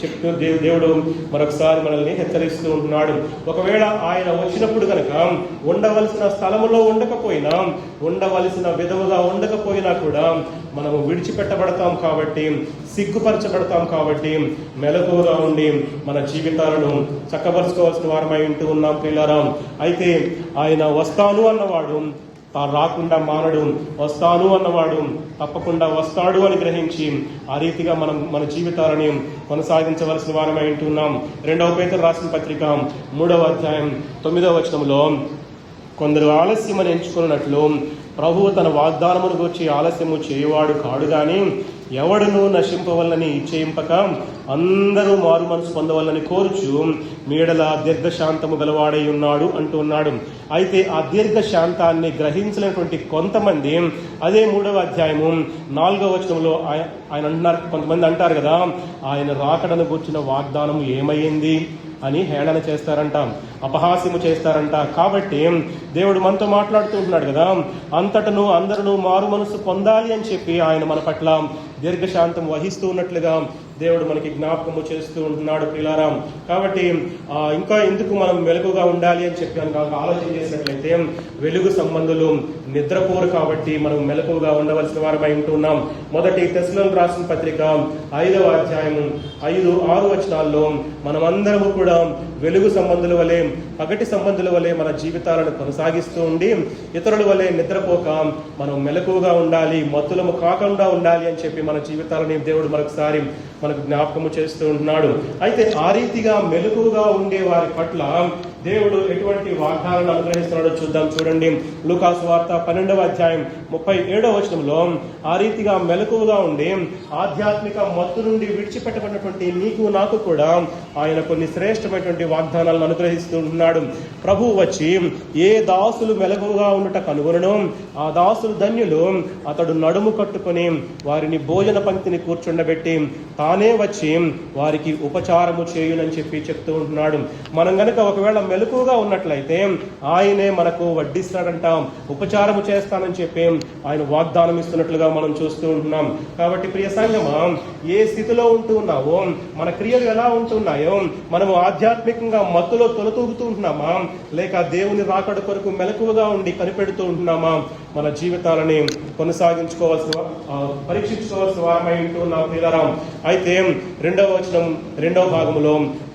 చెప్తూ దేవుడు మరొకసారి మనల్ని హెచ్చరిస్తూ ఉంటున్నాడు. ఒకవేళ ఆయన వచ్చినప్పుడు కనుక ఉండవలసిన స్థలములో ఉండకపోయినా, ఉండవలసిన విధముగా ఉండకపోయినా కూడా మనము విడిచిపెట్టబడతాం. కాబట్టి సిగ్గుపరచబడతాం. కాబట్టి మెలకువగా ఉండి మన జీవితాలను చక్కబరుచుకోవాల్సిన వారమై ఉంటూ ఉన్నాం ప్రియులారా. అయితే ఆయన వస్తాను అన్నవాడు రాకుండా మానడు, వస్తాను అన్నవాడు తప్పకుండా వస్తాడు అని గ్రహించి ఆ రీతిగా మనం మన జీవితాలని కొనసాగించవలసిన వారమై ఉంటున్నాం. 2వ పేతురు రాసిన పత్రిక 3వ అధ్యాయం 9వ వచనంలో, కొందరు ఆలస్యమని ఎంచుకున్నట్లు ప్రభువు తన వాగ్దానమును గురించి ఆలస్యము చేయువాడు కాడు గాని ఎవడును నశింపవల్లని ఇచ్చేయింపక అందరూ మారు మనసు పొందవల్లని కోరుచు మీడల దీర్ఘశాంతము గలవాడై ఉన్నాడు అంటూ ఉన్నాడు. అయితే ఆ దీర్ఘశాంతాన్ని గ్రహించినటువంటి కొంతమంది అదే 3వ అధ్యాయము 4వ వచనంలో ఆయన అంటున్నారు, కొంతమంది అంటారు కదా, ఆయన రాకడను గుర్చిన వాగ్దానం ఏమైంది అని హేళన చేస్తారంట, అపహాస్యము చేస్తారంట. కాబట్టి దేవుడు మనతో మాట్లాడుతూ ఉంటున్నాడు కదా, అంతటను అందరూ మారు మనసు పొందాలి అని చెప్పి ఆయన మన పట్ల దీర్ఘశాంతం వహిస్తూ ఉన్నట్లుగా దేవుడు మనకి జ్ఞాపకము చేస్తూ ఉంటున్నాడు ప్రియులారా. కాబట్టి ఇంకా ఎందుకు మనం మెలకుగా ఉండాలి అని చెప్పి ఆలోచన చేసినట్లయితే వెలుగు సంబంధులు నిద్రపోరు కాబట్టి మనం మెలకుగా ఉండవలసిన వారమై ఉంటున్నాం. మొదటి తెస్సలోనికీయులకు రాసిన పత్రిక 5వ అధ్యాయము 5-6 వచనాల్లో మనమందరము కూడా వెలుగు సంబంధుల వలె పగటి సంబంధుల వలె మన జీవితాలను కొనసాగిస్తూ ఉండి ఇతరుల వలె నిద్రపోక మనం మెలకుగా ఉండాలి, మత్తులము కాకుండా ఉండాలి అని చెప్పి మన జీవితాలని దేవుడు మరొకసారి మనకు జ్ఞాపకము చేస్తూ ఉంటున్నాడు. అయితే ఆ రీతిగా మెలకుగా ఉండే వారి పట్ల దేవుడు ఎటువంటి వాగ్దానాలను అనుగ్రహిస్తున్నాడో చూద్దాం. చూడండి, లూకాసు వార్త 12వ అధ్యాయం 37వ వచనంలో ఆ రీతిగా మెలకువగా ఉండి ఆధ్యాత్మిక మత్తు నుండి విడిచిపెట్టబడినటువంటి నీకు నాకు కూడా ఆయన కొన్ని శ్రేష్టమైనటువంటి వాగ్దానాలను అనుగ్రహిస్తూ ఉంటున్నాడు. ప్రభువు వచ్చి ఏ దాసులు మెలకువగా ఉండుట కనుగొనను ఆ దాసులు ధన్యులు, అతడు నడుము కట్టుకొని వారిని భోజన పంక్తిని కూర్చుండబెట్టి తానే వచ్చి వారికి ఉపచారము చేయునని చెప్పి చెప్తూ ఉంటున్నాడు. మనం గనక ఒకవేళ మెలకువగా ఉన్నట్లయితే ఆయనే మనకు వడ్డిస్తాడంట, ఉపచారము చేస్తానని చెప్పి ఆయన వాగ్దానం ఇస్తున్నట్లుగా మనం చూస్తూ ఉంటున్నాం. కాబట్టి ప్రియ సంగమా, ఏ స్థితిలో ఉంటూ ఉన్నావో, మన క్రియలు ఎలా ఉంటున్నాయో, మనము ఆధ్యాత్మికంగా మత్తులో తొలతూగుతూ ఉంటున్నామా లేక దేవుని రాకడ కొరకు మెలకువగా ఉండి కనిపెడుతూ ఉంటున్నామా, మన జీవితాలని పరీక్షించుకోవాల్సిన వారమై ఉంటున్నాం ప్రియులారా. అయితే 2వ వచనం 2వ భాగంలో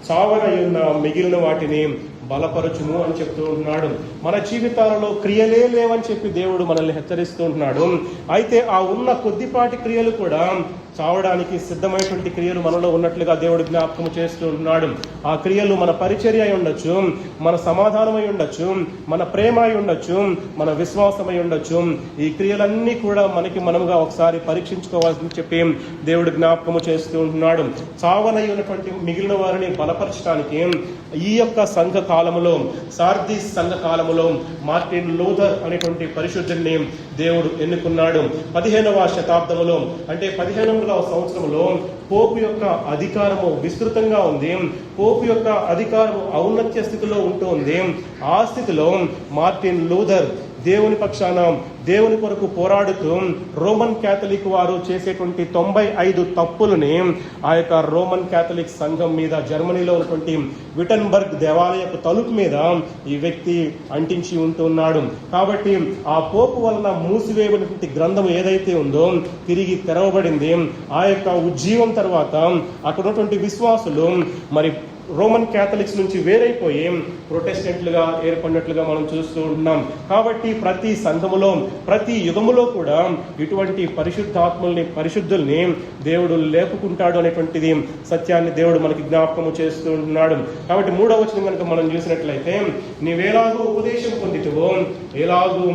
చావనయున్న మిగిలిన వాటిని బలపరచుము అని చెప్తూ ఉంటున్నాడు. మన జీవితాలలో క్రియలే లేవని చెప్పి దేవుడు మనల్ని హెచ్చరిస్తూ ఉంటున్నాడు. అయితే ఆ ఉన్న కొద్దిపాటి క్రియలు కూడా చావడానికి సిద్ధమైనటువంటి క్రియలు మనలో ఉన్నట్లుగా దేవుడు జ్ఞాపకం చేస్తూ ఉంటున్నాడు. ఆ క్రియలు మన పరిచర్య అయి ఉండొచ్చు, మన సమాధానం అయి ఉండొచ్చు, మన ప్రేమ అయి ఉండొచ్చు, మన విశ్వాసం అయి ఉండొచ్చు. ఈ క్రియలన్నీ కూడా మనకి మనముగా ఒకసారి పరీక్షించుకోవాల్సింది చెప్పి దేవుడు జ్ఞాపకము చేస్తూ ఉంటున్నాడు. చావనై ఉన్నటువంటి మిగిలిన వారిని బలపరచడానికి ఈ యొక్క సంఘ కాలములో, సార్దీస్ సంఘ కాలములో మార్టిన్ లూథర్ అనేటువంటి పరిశుద్ధుడిని దేవుడు ఎన్నుకున్నాడు. 15వ శతాబ్దములో అంటే 15వ సంవత్సరంలో పోపు యొక్క అధికారము విస్తృతంగా ఉంది. పోపు యొక్క అధికారము ఔన్నత్య స్థితిలో ఉంటుంది. ఆ స్థితిలో మార్టిన్ లూథర్ దేవుని పక్షాన దేవుని కొరకు పోరాడుతూ రోమన్ క్యాథలిక్ వారు చేసేటువంటి 95 తప్పులని ఆ యొక్క రోమన్ క్యాథలిక్ సంఘం మీద, జర్మనీలో ఉన్నటువంటి విటన్బర్గ్ దేవాలయపు తలుపు మీద ఈ వ్యక్తి అంటించి ఉంటున్నాడు. కాబట్టి ఆ పోపు వలన మూసివేయబడినటువంటి గ్రంథం ఏదైతే ఉందో తిరిగి తెరవబడింది. ఆ యొక్క ఉజ్జీవం తర్వాత అక్కడ ఉన్నటువంటి విశ్వాసులు మరి రోమన్ క్యాథలిక్స్ నుంచి వేరైపోయి ప్రొటెస్టెంట్లుగా ఏర్పడినట్లుగా మనం చూస్తూ ఉంటున్నాం. కాబట్టి ప్రతి సంఘములో, ప్రతి యుగములో కూడా ఇటువంటి పరిశుద్ధుల్ని దేవుడు లేపుకుంటాడు అనేటువంటిది సత్యాన్ని దేవుడు మనకి జ్ఞాపకము చేస్తూ ఉంటున్నాడు. కాబట్టి 3వ వచనం కనుక మనం చూసినట్లయితే, నీవేలాగూ ఉపదేశం పొందితివో, ఎలాగూ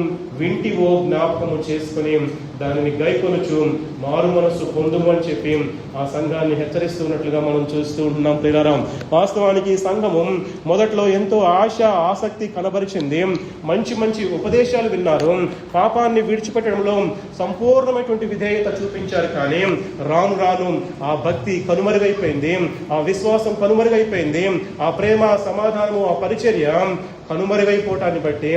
వింటివో జ్ఞాపకము చేసుకుని దానిని గైకొనుచు మారు మనస్సు పొందుము అని చెప్పి ఆ సంఘాన్ని హెచ్చరిస్తున్నట్లుగా మనం చూస్తూ ఉంటున్నాం ప్రియులారా. వాస్తవానికి ఈ సంఘము మొదట్లో ఎంతో ఆసక్తి కనబరిచింది. మంచి మంచి ఉపదేశాలు విన్నారు, పాపాన్ని విడిచిపెట్టడంలో సంపూర్ణమైనటువంటి విధేయత చూపించారు. కానీ రాను రాను ఆ భక్తి కనుమరుగైపోయింది, ఆ విశ్వాసం కనుమరుగైపోయింది, ఆ ప్రేమ, సమాధానము, ఆ పరిచర్య కనుమరుగైపోవటాన్ని బట్టి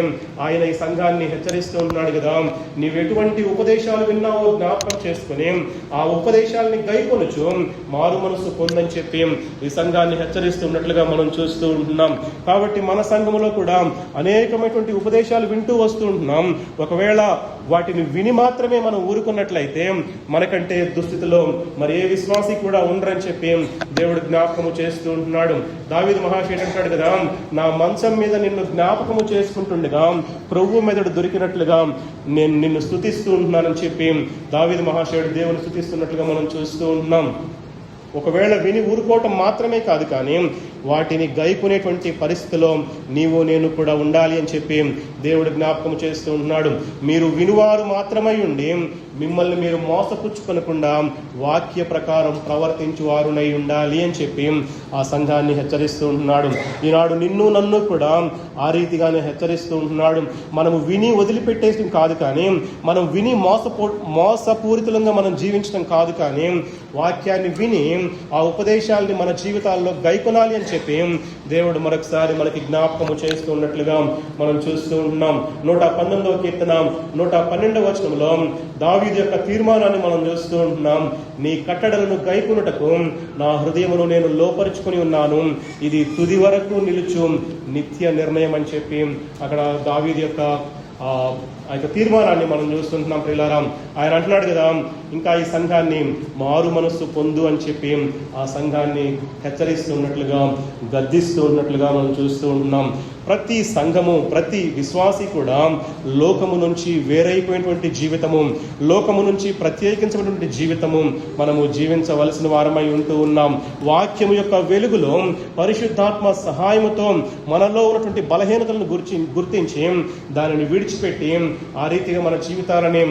ఆయన ఈ సంఘాన్ని హెచ్చరిస్తూ ఉంటున్నాడు కదా, నీవు ఎటువంటి ఉపదేశాలు విన్నావో జ్ఞాపకం చేసుకుని ఆ ఉపదేశాలని గైకొనుచు మారు మనసు పొందని చెప్పి ఈ సంఘాన్ని హెచ్చరిస్తున్నట్లుగా మనం చూస్తూ ఉంటున్నాం. కాబట్టి మన సంఘములో కూడా అనేకమైనటువంటి ఉపదేశాలు వింటూ వస్తూ ఉంటున్నాం. ఒకవేళ వాటిని విని మాత్రమే మనం ఊరుకున్నట్లయితే మనకంటే దుస్థితిలో మరి ఏ విశ్వాసి కూడా ఉండరని చెప్పి దేవుడు జ్ఞాపకము చేస్తూ ఉంటున్నాడు. దావీదు మహాశయుడు అంటాడు కదా, నా మంచం మీద నిన్ను జ్ఞాపకము చేసుకుంటుండగా క్రొవ్వు మెదడు దొరికినట్లుగా నేను నిన్ను స్తుతిస్తూ ఉంటున్నానని చెప్పి దావీదు మహాశయుడు దేవుని స్తుతిస్తున్నట్లుగా మనం చూస్తూ ఉంటున్నాం. ఒకవేళ విని ఊరుకోవటం మాత్రమే కాదు, కానీ వాటిని గైకునేటువంటి పరిస్థితిలో నీవు నేను కూడా ఉండాలి అని చెప్పి దేవుడు జ్ఞాపకం చేస్తూ ఉంటున్నాడు. మీరు వినువారు మాత్రమై ఉండి మిమ్మల్ని మీరు మోసపుచ్చుకొనకుండా వాక్య ప్రకారం ప్రవర్తించువారునై ఉండాలి అని చెప్పి ఆ సంఘాన్ని హెచ్చరిస్తూ ఉంటున్నాడు. ఈనాడు నిన్ను నన్ను కూడా ఆ రీతిగానే హెచ్చరిస్తూ ఉంటున్నాడు. మనము విని వదిలిపెట్టేయడం కాదు, కానీ మనం విని మోసపూరితంగా మనం జీవించడం కాదు, కానీ వాక్యాన్ని విని ఆ ఉపదేశాలని మన జీవితాల్లో గైకొనాలి అని చెప్పి దేవుడు మరొకసారి మనకి జ్ఞాపకము చేస్తూ ఉన్నట్లుగా మనం చూస్తూ ఉంటున్నాం. 119వ కీర్తన 112వ వచనంలో దావీదు యొక్క తీర్మానాన్ని మనం చూస్తూ ఉంటున్నాం. నీ కట్టడలను గైకొనుటకు నా హృదయమును నేను లోపరుచుకుని ఉన్నాను, ఇది తుది వరకు నిలుచు నిత్య నిర్ణయం అని చెప్పి అక్కడ దావీదు యొక్క ఆ యొక్క తీర్మానాన్ని మనం చూస్తుంటున్నాం. ప్రియులారా, ఆయన అంటున్నాడు కదా, ఇంకా ఈ సంఘాన్ని మారు మనస్సు పొందు అని చెప్పి ఆ సంఘాన్ని హెచ్చరిస్తున్నట్లుగా గద్దిస్తూ ఉన్నట్లుగా మనం చూస్తూ ఉంటున్నాం. ప్రతి సంఘము, ప్రతి విశ్వాసి కూడా లోకము నుంచి వేరైపోయినటువంటి జీవితము, లోకము నుంచి ప్రత్యేకించినటువంటి జీవితము మనము జీవించవలసిన వారమై ఉంటూ ఉన్నాం. వాక్యము యొక్క వెలుగులో పరిశుద్ధాత్మ సహాయముతో మనలో ఉన్నటువంటి బలహీనతలను గుర్తించి దానిని విడిచిపెట్టి ఆ రీతిగా మన జీవితాలని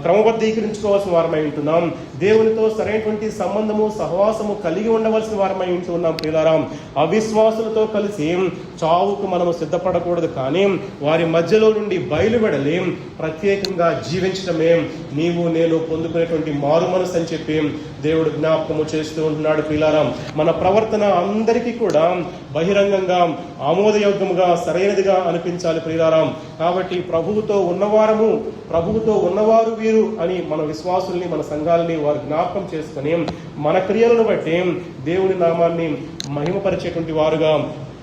క్రమబద్ధీకరించుకోవాల్సిన వారమై ఉంటున్నాం. దేవునితో సరైనటువంటి సంబంధము, సహవాసము కలిగి ఉండవలసిన వారమై ఉంటున్నాం. ప్రియులారా, అవిశ్వాసులతో కలిసి చావుకు మనము సిద్ధపడకూడదు, కానీ వారి మధ్యలో నుండి బయలువెడలి ప్రత్యేకంగా జీవించడమే నీవు నేను పొందుకునేటువంటి మారు మనసు అని చెప్పి దేవుడు జ్ఞాపకము చేస్తూ ఉంటున్నాడు. ప్రియులారా, మన ప్రవర్తన అందరికీ కూడా బహిరంగంగా ఆమోదయోగ్యముగా సరైనదిగా అనిపించాలి. ప్రియులారా, కాబట్టి ప్రభువుతో ఉన్నవారు వీరు అని మన విశ్వాసుల్ని, మన సంఘాలని వారు జ్ఞాపకం చేసుకుని మన క్రియలను బట్టి దేవుని నామాన్ని మహిమపరిచేటువంటి వారుగా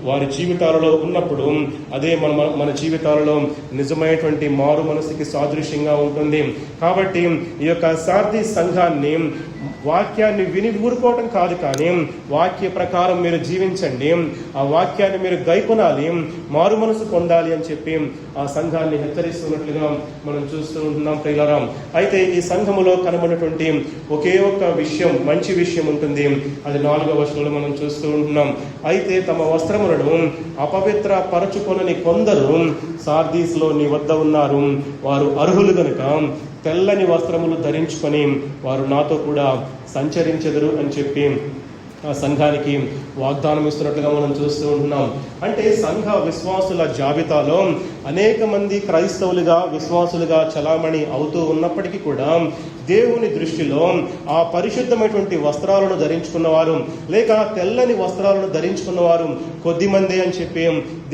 వారి జీవితాలలో ఉన్నప్పుడు అదే మన జీవితాలలో నిజమైనటువంటి మారు మనసుకి సాదృశ్యంగా ఉంటుంది. కాబట్టి ఈ యొక్క సార్దీ సంఘాన్ని వాక్యాన్ని విని ఊరుకోవటం కాదు, కానీ వాక్య ప్రకారం మీరు జీవించండి, ఆ వాక్యాన్ని మీరు గైకొనాలి, మారు మనసు పొందాలి అని చెప్పి ఆ సంఘాన్ని హెచ్చరిస్తున్నట్లుగా మనం చూస్తూ ఉంటున్నాం. ప్రియులారా, అయితే ఈ సంఘములో కనబడినటువంటి ఒకే ఒక్క విషయం, మంచి విషయం ఉంటుంది. అది 4వ వచనంలో మనం చూస్తూ ఉంటున్నాం. అయితే తమ వస్త్రములను అపవిత్ర పరచుకొనని కొందరు సార్దీస్లో నీ వద్ద ఉన్నారు, వారు అర్హులు గనుక తెల్లని వస్త్రములు ధరించుకొని వారు నాతో కూడా సంచరించెదరు అని చెప్పి ఆ సంఘానికి వాగ్దానం ఇస్తున్నట్లుగా మనం చూస్తూ ఉంటున్నాం. అంటే సంఘ విశ్వాసుల జాబితాలో అనేక మంది క్రైస్తవులుగా, విశ్వాసులుగా చలామణి అవుతూ ఉన్నప్పటికీ కూడా దేవుని దృష్టిలో ఆ పరిశుద్ధమైనటువంటి వస్త్రాలను ధరించుకున్నవారు, లేక తెల్లని వస్త్రాలను ధరించుకున్నవారు కొద్దిమంది అని చెప్పి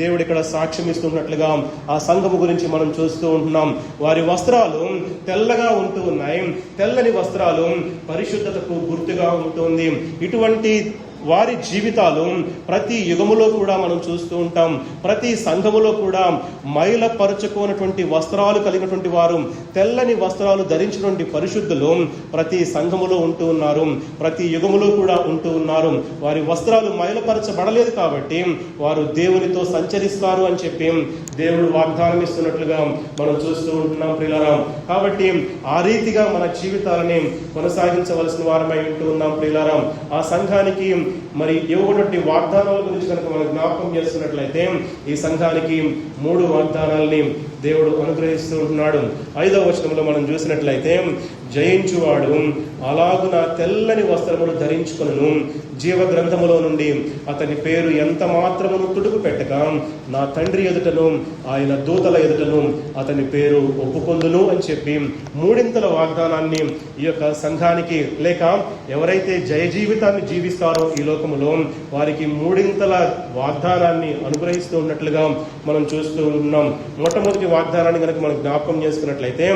దేవుడు ఇక్కడ సాక్ష్యం ఇస్తున్నట్లుగా ఆ సంఘము గురించి మనం చూస్తూ ఉంటున్నాం. వారి వస్త్రాలు తెల్లగా ఉంటూ ఉన్నాయి. తెల్లని వస్త్రాలు పరిశుద్ధతకు గుర్తుగా ఉంటుంది. ఇటువంటి వారి జీవితాలు ప్రతి యుగములో కూడా మనం చూస్తూ ఉంటాం. ప్రతి సంఘములో కూడా మైలపరుచుకున్నటువంటి వస్త్రాలు కలిగినటువంటి వారు, తెల్లని వస్త్రాలు ధరించినటువంటి పరిశుద్ధులు ప్రతి సంఘములో ఉంటూ ఉన్నారు, ప్రతి యుగములో కూడా ఉంటూ ఉన్నారు. వారి వస్త్రాలు మైలపరచబడలేదు కాబట్టి వారు దేవునితో సంచరిస్తారు అని చెప్పి దేవుడు వాగ్దానం ఇస్తున్నట్లుగా మనం చూస్తూ ఉంటున్నాం. ప్రియులారా, కాబట్టి ఆ రీతిగా మన జీవితాలని కొనసాగించవలసిన వారమై ఉంటూ ఉన్నాం. ప్రియులారా, ఆ సంఘానికి మరి ఇవ్వబడినటువంటి వాగ్దానాల గురించి కనుక మనం జ్ఞాపకం చేస్తున్నట్లయితే ఈ సంఘానికి 3 వాగ్దానాలని దేవుడు అనుగ్రహిస్తూ ఉంటున్నాడు. 5వ వచనంలో మనం చూసినట్లయితే, జయించువాడు అలాగున తెల్లని వస్త్రములు ధరించుకొనును, జీవ గ్రంథములో నుండి అతని పేరు ఎంత మాత్రమును తుడుపు పెట్టక నా తండ్రి ఎదుటను ఆయన దూతల ఎదుటను అతని పేరు ఒప్పుకొందును అని చెప్పి 3 వాగ్దానాన్ని ఈ యొక్క సంఘానికి, లేక ఎవరైతే జయ జీవితాన్ని జీవిస్తారో ఈ లోకములో వారికి 3 వాగ్దానాన్ని అనుగ్రహిస్తూ ఉన్నట్లుగా మనం చూస్తూ ఉన్నాం. మొట్టమొదటి వాగ్దానాన్ని కనుక మనం జ్ఞాపకం చేసుకున్నట్లయితే,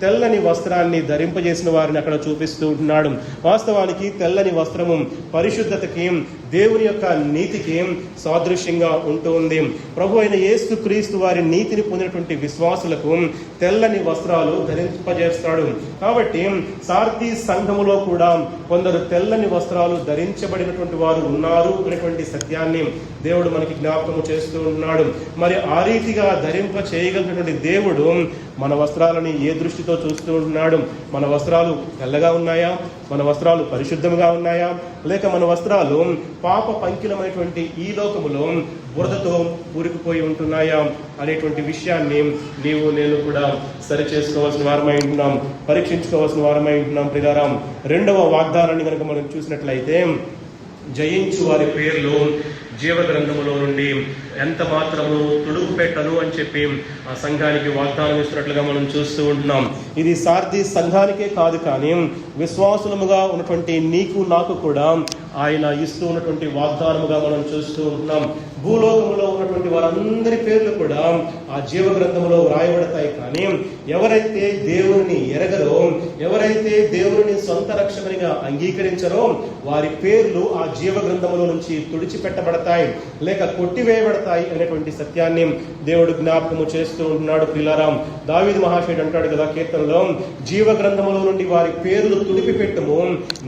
తెల్లని వస్త్రాన్ని ధరింపజేసిన వారిని అక్కడ చూపిస్తూ ఉంటున్నాడు. వాస్తవానికి తెల్లని వస్త్రము పరిశుద్ధతకి, దేవుని యొక్క నీతికి సాదృశ్యంగా ఉంటూ ఉంది. ప్రభు అయిన యేసు క్రీస్తు వారి నీతిని పొందినటువంటి విశ్వాసులకు తెల్లని వస్త్రాలు ధరింపజేస్తాడు. కాబట్టి సార్దీ సంఘములో కూడా కొందరు తెల్లని వస్త్రాలు ధరించబడినటువంటి వారు ఉన్నారు అనేటువంటి సత్యాన్ని దేవుడు మనకి జ్ఞాపకం చేస్తూ ఉన్నాడు. మరి ఆ రీతిగా ధరింప చేయగలిగినటువంటి దేవుడు మన వస్త్రాలని ఏ దృష్టితో చూస్తూ ఉంటున్నాడు? మన వస్త్రాలు తెల్లగా ఉన్నాయా? మన వస్త్రాలు పరిశుద్ధంగా ఉన్నాయా? లేక మన వస్త్రాలు పాప పంకిలమైనటువంటి ఈ లోకములో బురదతో కూరుకుపోయి ఉంటున్నాయా అనేటువంటి విషయాన్ని నీవు నేను కూడా సరి చేసుకోవాల్సిన వారమై ఉంటున్నాం, పరీక్షించుకోవాల్సిన వారమై ఉంటున్నాం. ప్రియారాం, రెండవ వాగ్దానాన్ని కనుక మనం చూసినట్లయితే, జయించు వారి పేర్లు జీవ గ్రంథములో నుండి ఎంత మాత్రము తుడుగు పెట్టను అని చెప్పి ఆ సంఘానికి వాగ్దానం ఇస్తున్నట్లుగా మనం చూస్తూ ఉంటున్నాం. ఇది సార్దీ సంఘానికే కాదు, కానీ విశ్వాసులముగా ఉన్నటువంటి నీకు నాకు కూడా ఆయన ఇస్తూ ఉన్నటువంటి వాగ్దానముగా మనం చూస్తూ ఉంటున్నాం. భూలోకములో ఉన్నటువంటి వారందరి పేర్లు కూడా ఆ జీవ గ్రంథములో వ్రాయబడతాయి. కానీ ఎవరైతే దేవుని ఎరగరో, ఎవరైతే దేవుని సొంత రక్షకునిగా అంగీకరించరో వారి పేర్లు ఆ జీవ గ్రంథములో నుంచి తుడిచిపెట్టబడతాయి లేక కొట్టివేయబడతాయి అనేటువంటి సత్యాన్ని దేవుడు జ్ఞాపకము చేస్తూ ఉంటున్నాడు. ప్రియులారా, దావీదు మహాశయుడు అంటాడు కదా కీర్తనలో, జీవ గ్రంథములో నుండి వారి పేర్లు తుడిపి పెట్టుము,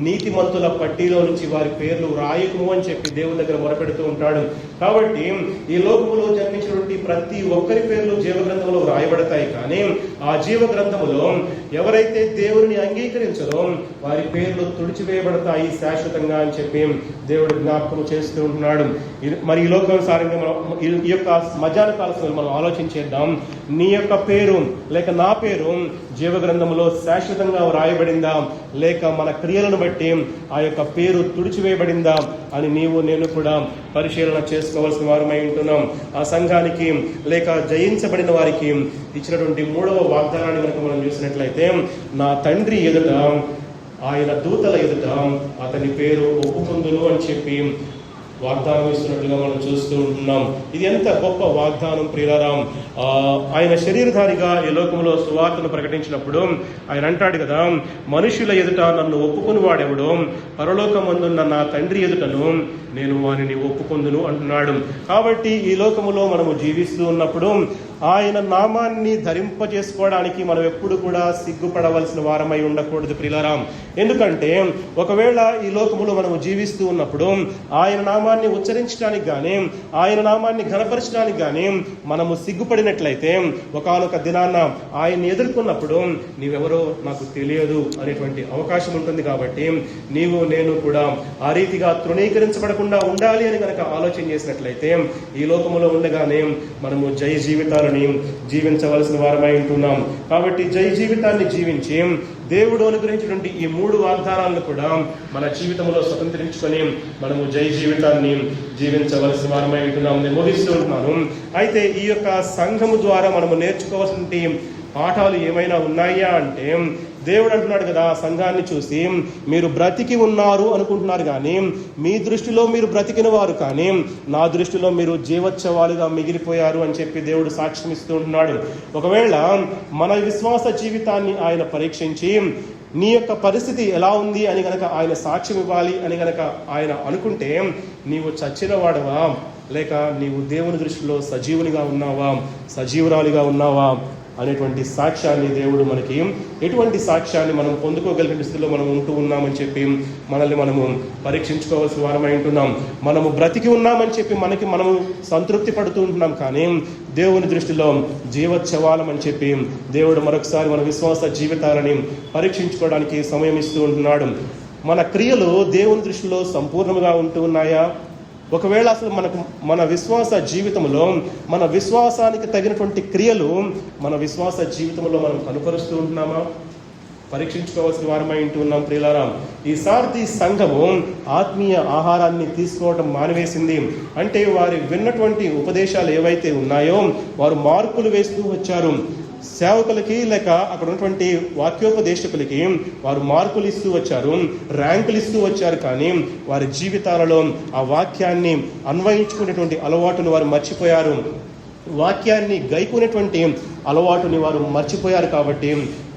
నీతిమంతుల పట్టీలో నుంచి వారి పేర్లు రాయకుము అని చెప్పి దేవుని దగ్గర మొరపెడుతూ ఉంటాడు. కాబట్టి ఈ లోకములో జన్మించినటువంటి ప్రతి ఒక్కరి పేర్లు జీవ గ్రంథంలో రాయబడతాయి. కానీ ఆ జీవ గ్రంథములో ఎవరైతే దేవుని అంగీకరించరో వారి పేర్లు తుడిచివేయబడతాయి శాశ్వతంగా అని చెప్పి దేవుడు జ్ఞాపకం చేస్తూ ఉంటున్నాడు. మరి ఈ లోకానుసారంగా మనం ఈ యొక్క మధ్యాహ్న కాల సమయంలో మనం ఆలోచించేద్దాం. నీ యొక్క పేరు లేక నా పేరు జీవ గ్రంథంలో శాశ్వతంగా వ్రాయబడిందా, లేక మన క్రియలను బట్టి ఆ యొక్క పేరు తుడిచివేయబడిందా అని నీవు నేను కూడా పరిశీలన చేసుకోవాల్సిన వారమై ఉంటున్నాం. ఆ సంఘానికి లేక జయించబడిన వారికి ఇచ్చినటువంటి మూడవ వాగ్దానాన్ని కనుక మనం చూసినట్లయితే, నా తండ్రి ఎదుట ఆయన దూతల ఎదుట అతని పేరు ఒప్పుకుందును అని చెప్పి వాగ్దానం ఇస్తున్నట్లుగా మనం చూస్తూ ఉంటున్నాం. ఇది ఎంత గొప్ప వాగ్దానం ప్రియులారా. ఆయన శరీరధారిగా ఈ లోకంలో సువార్తను ప్రకటించినప్పుడు ఆయన అంటాడు కదా, మనుషుల ఎదుట నన్ను ఒప్పుకుని వాడెవడో పరలోకమందున్న నా తండ్రి ఎదుటను నేను వారిని ఒప్పుకొందును అంటున్నాడు. కాబట్టి ఈ లోకములో మనము జీవిస్తూ ఉన్నప్పుడు ఆయన నామాన్ని ధరింపజేసుకోవడానికి మనం ఎప్పుడు కూడా సిగ్గుపడవలసిన వారమై ఉండకూడదు ప్రియులారా. ఎందుకంటే ఒకవేళ ఈ లోకములో మనము జీవిస్తూ ఉన్నప్పుడు ఆయన నామాన్ని ఉచ్చరించడానికి కానీ ఆయన నామాన్ని ఘనపరచడానికి కానీ మనము సిగ్గుపడినట్లయితే ఒకానొక దినాన ఆయన్ని ఎదుర్కొన్నప్పుడు నీవెవరో నాకు తెలియదు అనేటువంటి అవకాశం ఉంటుంది. కాబట్టి నీవు నేను కూడా ఆ రీతిగా తృణీకరించబడకుండా ఉండాలి అని కనుక ఆలోచన చేసినట్లయితే ఈ లోకములో ఉండగానే మనము జయ జీవితాలని జీవించవలసిన వారమై ఉంటున్నాం. కాబట్టి జయ జీవితాన్ని జీవించి దేవుడు అనుగ్రహించినటువంటి ఈ మూడు వాగ్దానాలను కూడా మన జీవితంలో స్వతంత్రించుకొని మనము జయ జీవితాన్ని జీవించవలసిన వారమై ఉంటున్నాం. నేను ముగిస్తూ ఉంటున్నాను. అయితే ఈ యొక్క సంఘము ద్వారా మనము నేర్చుకోవాల్సిన పాఠాలు ఏమైనా ఉన్నాయా అంటే, దేవుడు అంటున్నాడు కదా ఆ సంఘాన్ని చూసి, మీరు బ్రతికి ఉన్నారు అనుకుంటున్నారు కానీ మీ దృష్టిలో మీరు బ్రతికిన వారు, కానీ నా దృష్టిలో మీరు జీవోత్సవాలుగా మిగిలిపోయారు అని చెప్పి దేవుడు సాక్ష్యం ఇస్తూ ఉంటున్నాడు. ఒకవేళ మన విశ్వాస జీవితాన్ని ఆయన పరీక్షించి నీ యొక్క పరిస్థితి ఎలా ఉంది అని గనక ఆయన సాక్ష్యం ఇవ్వాలి అని గనక ఆయన అనుకుంటే, నీవు చచ్చిన వాడవా లేక నీవు దేవుని దృష్టిలో సజీవునిగా ఉన్నావా, సజీవురాలిగా ఉన్నావా అనేటువంటి సాక్ష్యాన్ని దేవుడు మనకి, ఎటువంటి సాక్ష్యాన్ని మనం పొందుకోగలిగిన స్థితిలో మనం ఉంటూ ఉన్నామని చెప్పి మనల్ని మనము పరీక్షించుకోవాల్సిన వారమై ఉంటున్నాం. మనము బ్రతికి ఉన్నామని చెప్పి మనము సంతృప్తి పడుతూ ఉంటున్నాం, కానీ దేవుని దృష్టిలో జీవోత్సవాలం అని చెప్పి దేవుడు మరొకసారి మన విశ్వాస జీవితాలని పరీక్షించుకోవడానికి సమయం ఇస్తూ ఉంటున్నాడు. మన క్రియలు దేవుని దృష్టిలో సంపూర్ణంగా ఉంటూ ఉన్నాయా? ఒకవేళ అసలు మన విశ్వాస జీవితంలో మన విశ్వాసానికి తగినటువంటి క్రియలు మన విశ్వాస జీవితంలో మనం కనుపరుస్తూ ఉంటున్నామా? పరీక్షించుకోవాల్సిన వారమై ఉంటున్నాం ప్రియులారా. ఈ సార్దీ సంఘము ఆత్మీయ ఆహారాన్ని తీసుకోవడం మానివేసింది. అంటే వారు విన్నటువంటి ఉపదేశాలు ఏవైతే ఉన్నాయో వారు మార్కులు వేస్తూ వచ్చారు. సేవకులకి లేక అక్కడ ఉన్నటువంటి వాక్యోపదేశకులకి వారు మార్కులు ఇస్తూ వచ్చారు, ర్యాంకులు ఇస్తూ వచ్చారు, కానీ వారి జీవితాలలో ఆ వాక్యాన్ని అన్వయించుకునేటువంటి అలవాటును వారు మర్చిపోయారు. వాక్యాన్ని గైకునేటువంటి అలవాటుని వారు మర్చిపోయారు. కాబట్టి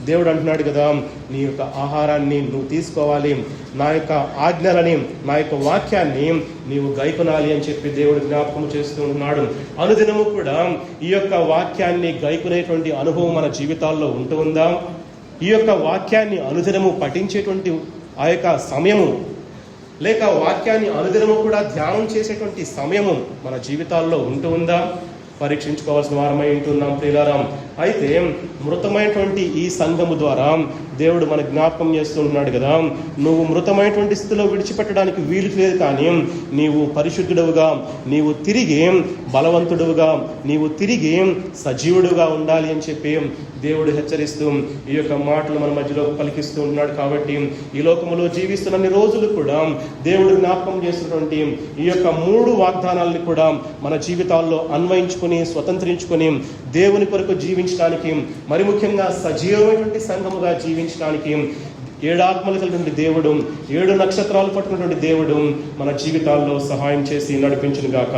దేవుడు అంటున్నాడు కదా, నీ యొక్క ఆహారాన్ని నువ్వు తీసుకోవాలి, నా యొక్క ఆజ్ఞలని, నా యొక్క వాక్యాన్ని నీవు గైకొనాలి అని చెప్పి దేవుడు జ్ఞాపకం చేస్తూ ఉన్నాడు. అనుదినము కూడా ఈ యొక్క వాక్యాన్ని గైకునేటువంటి అనుభవం మన జీవితాల్లో ఉంటూ ఉందా? ఈ యొక్క వాక్యాన్ని అనుదినము పఠించేటువంటి ఆ యొక్క సమయము లేక వాక్యాన్ని అనుదినము కూడా ధ్యానం చేసేటువంటి సమయము మన జీవితాల్లో ఉంటూ ఉందా? పరీక్షించుకోవాల్సిన వారమై ఉంటున్నాం ప్రియులారా. అయితే మృతమైనటువంటి ఈ సంఘము ద్వారా దేవుడు మన జ్ఞాపకం చేస్తూ ఉన్నాడు కదా, నువ్వు మృతమైనటువంటి స్థితిలో విడిచిపెట్టడానికి వీలు లేదు, కానీ నీవు పరిశుద్ధుడుగా, నీవు తిరిగి బలవంతుడుగా, నీవు తిరిగి సజీవుడుగా ఉండాలి అని చెప్పి దేవుడు హెచ్చరిస్తూ ఈ యొక్క మాటలు మన మధ్యలో పలికిస్తూ ఉన్నాడు. కాబట్టి ఈ లోకములో జీవిస్తున్న రోజులు కూడా దేవుడు జ్ఞాపకం చేస్తున్నటువంటి ఈ యొక్క 3 వాగ్దానాలను కూడా మన జీవితాల్లో అన్వయించుకొని, స్వతంత్రించుకొని, దేవుని కొరకు జీవించడానికి, మరి ముఖ్యంగా సజీవమైనటువంటి సంఘముగా జీవించడానికి 7 ఆత్మలు కలిగినటువంటి దేవుడు, 7 నక్షత్రాలు పట్టుకున్నటువంటి దేవుడు మన జీవితాల్లో సహాయం చేసి నడిపించును గాక.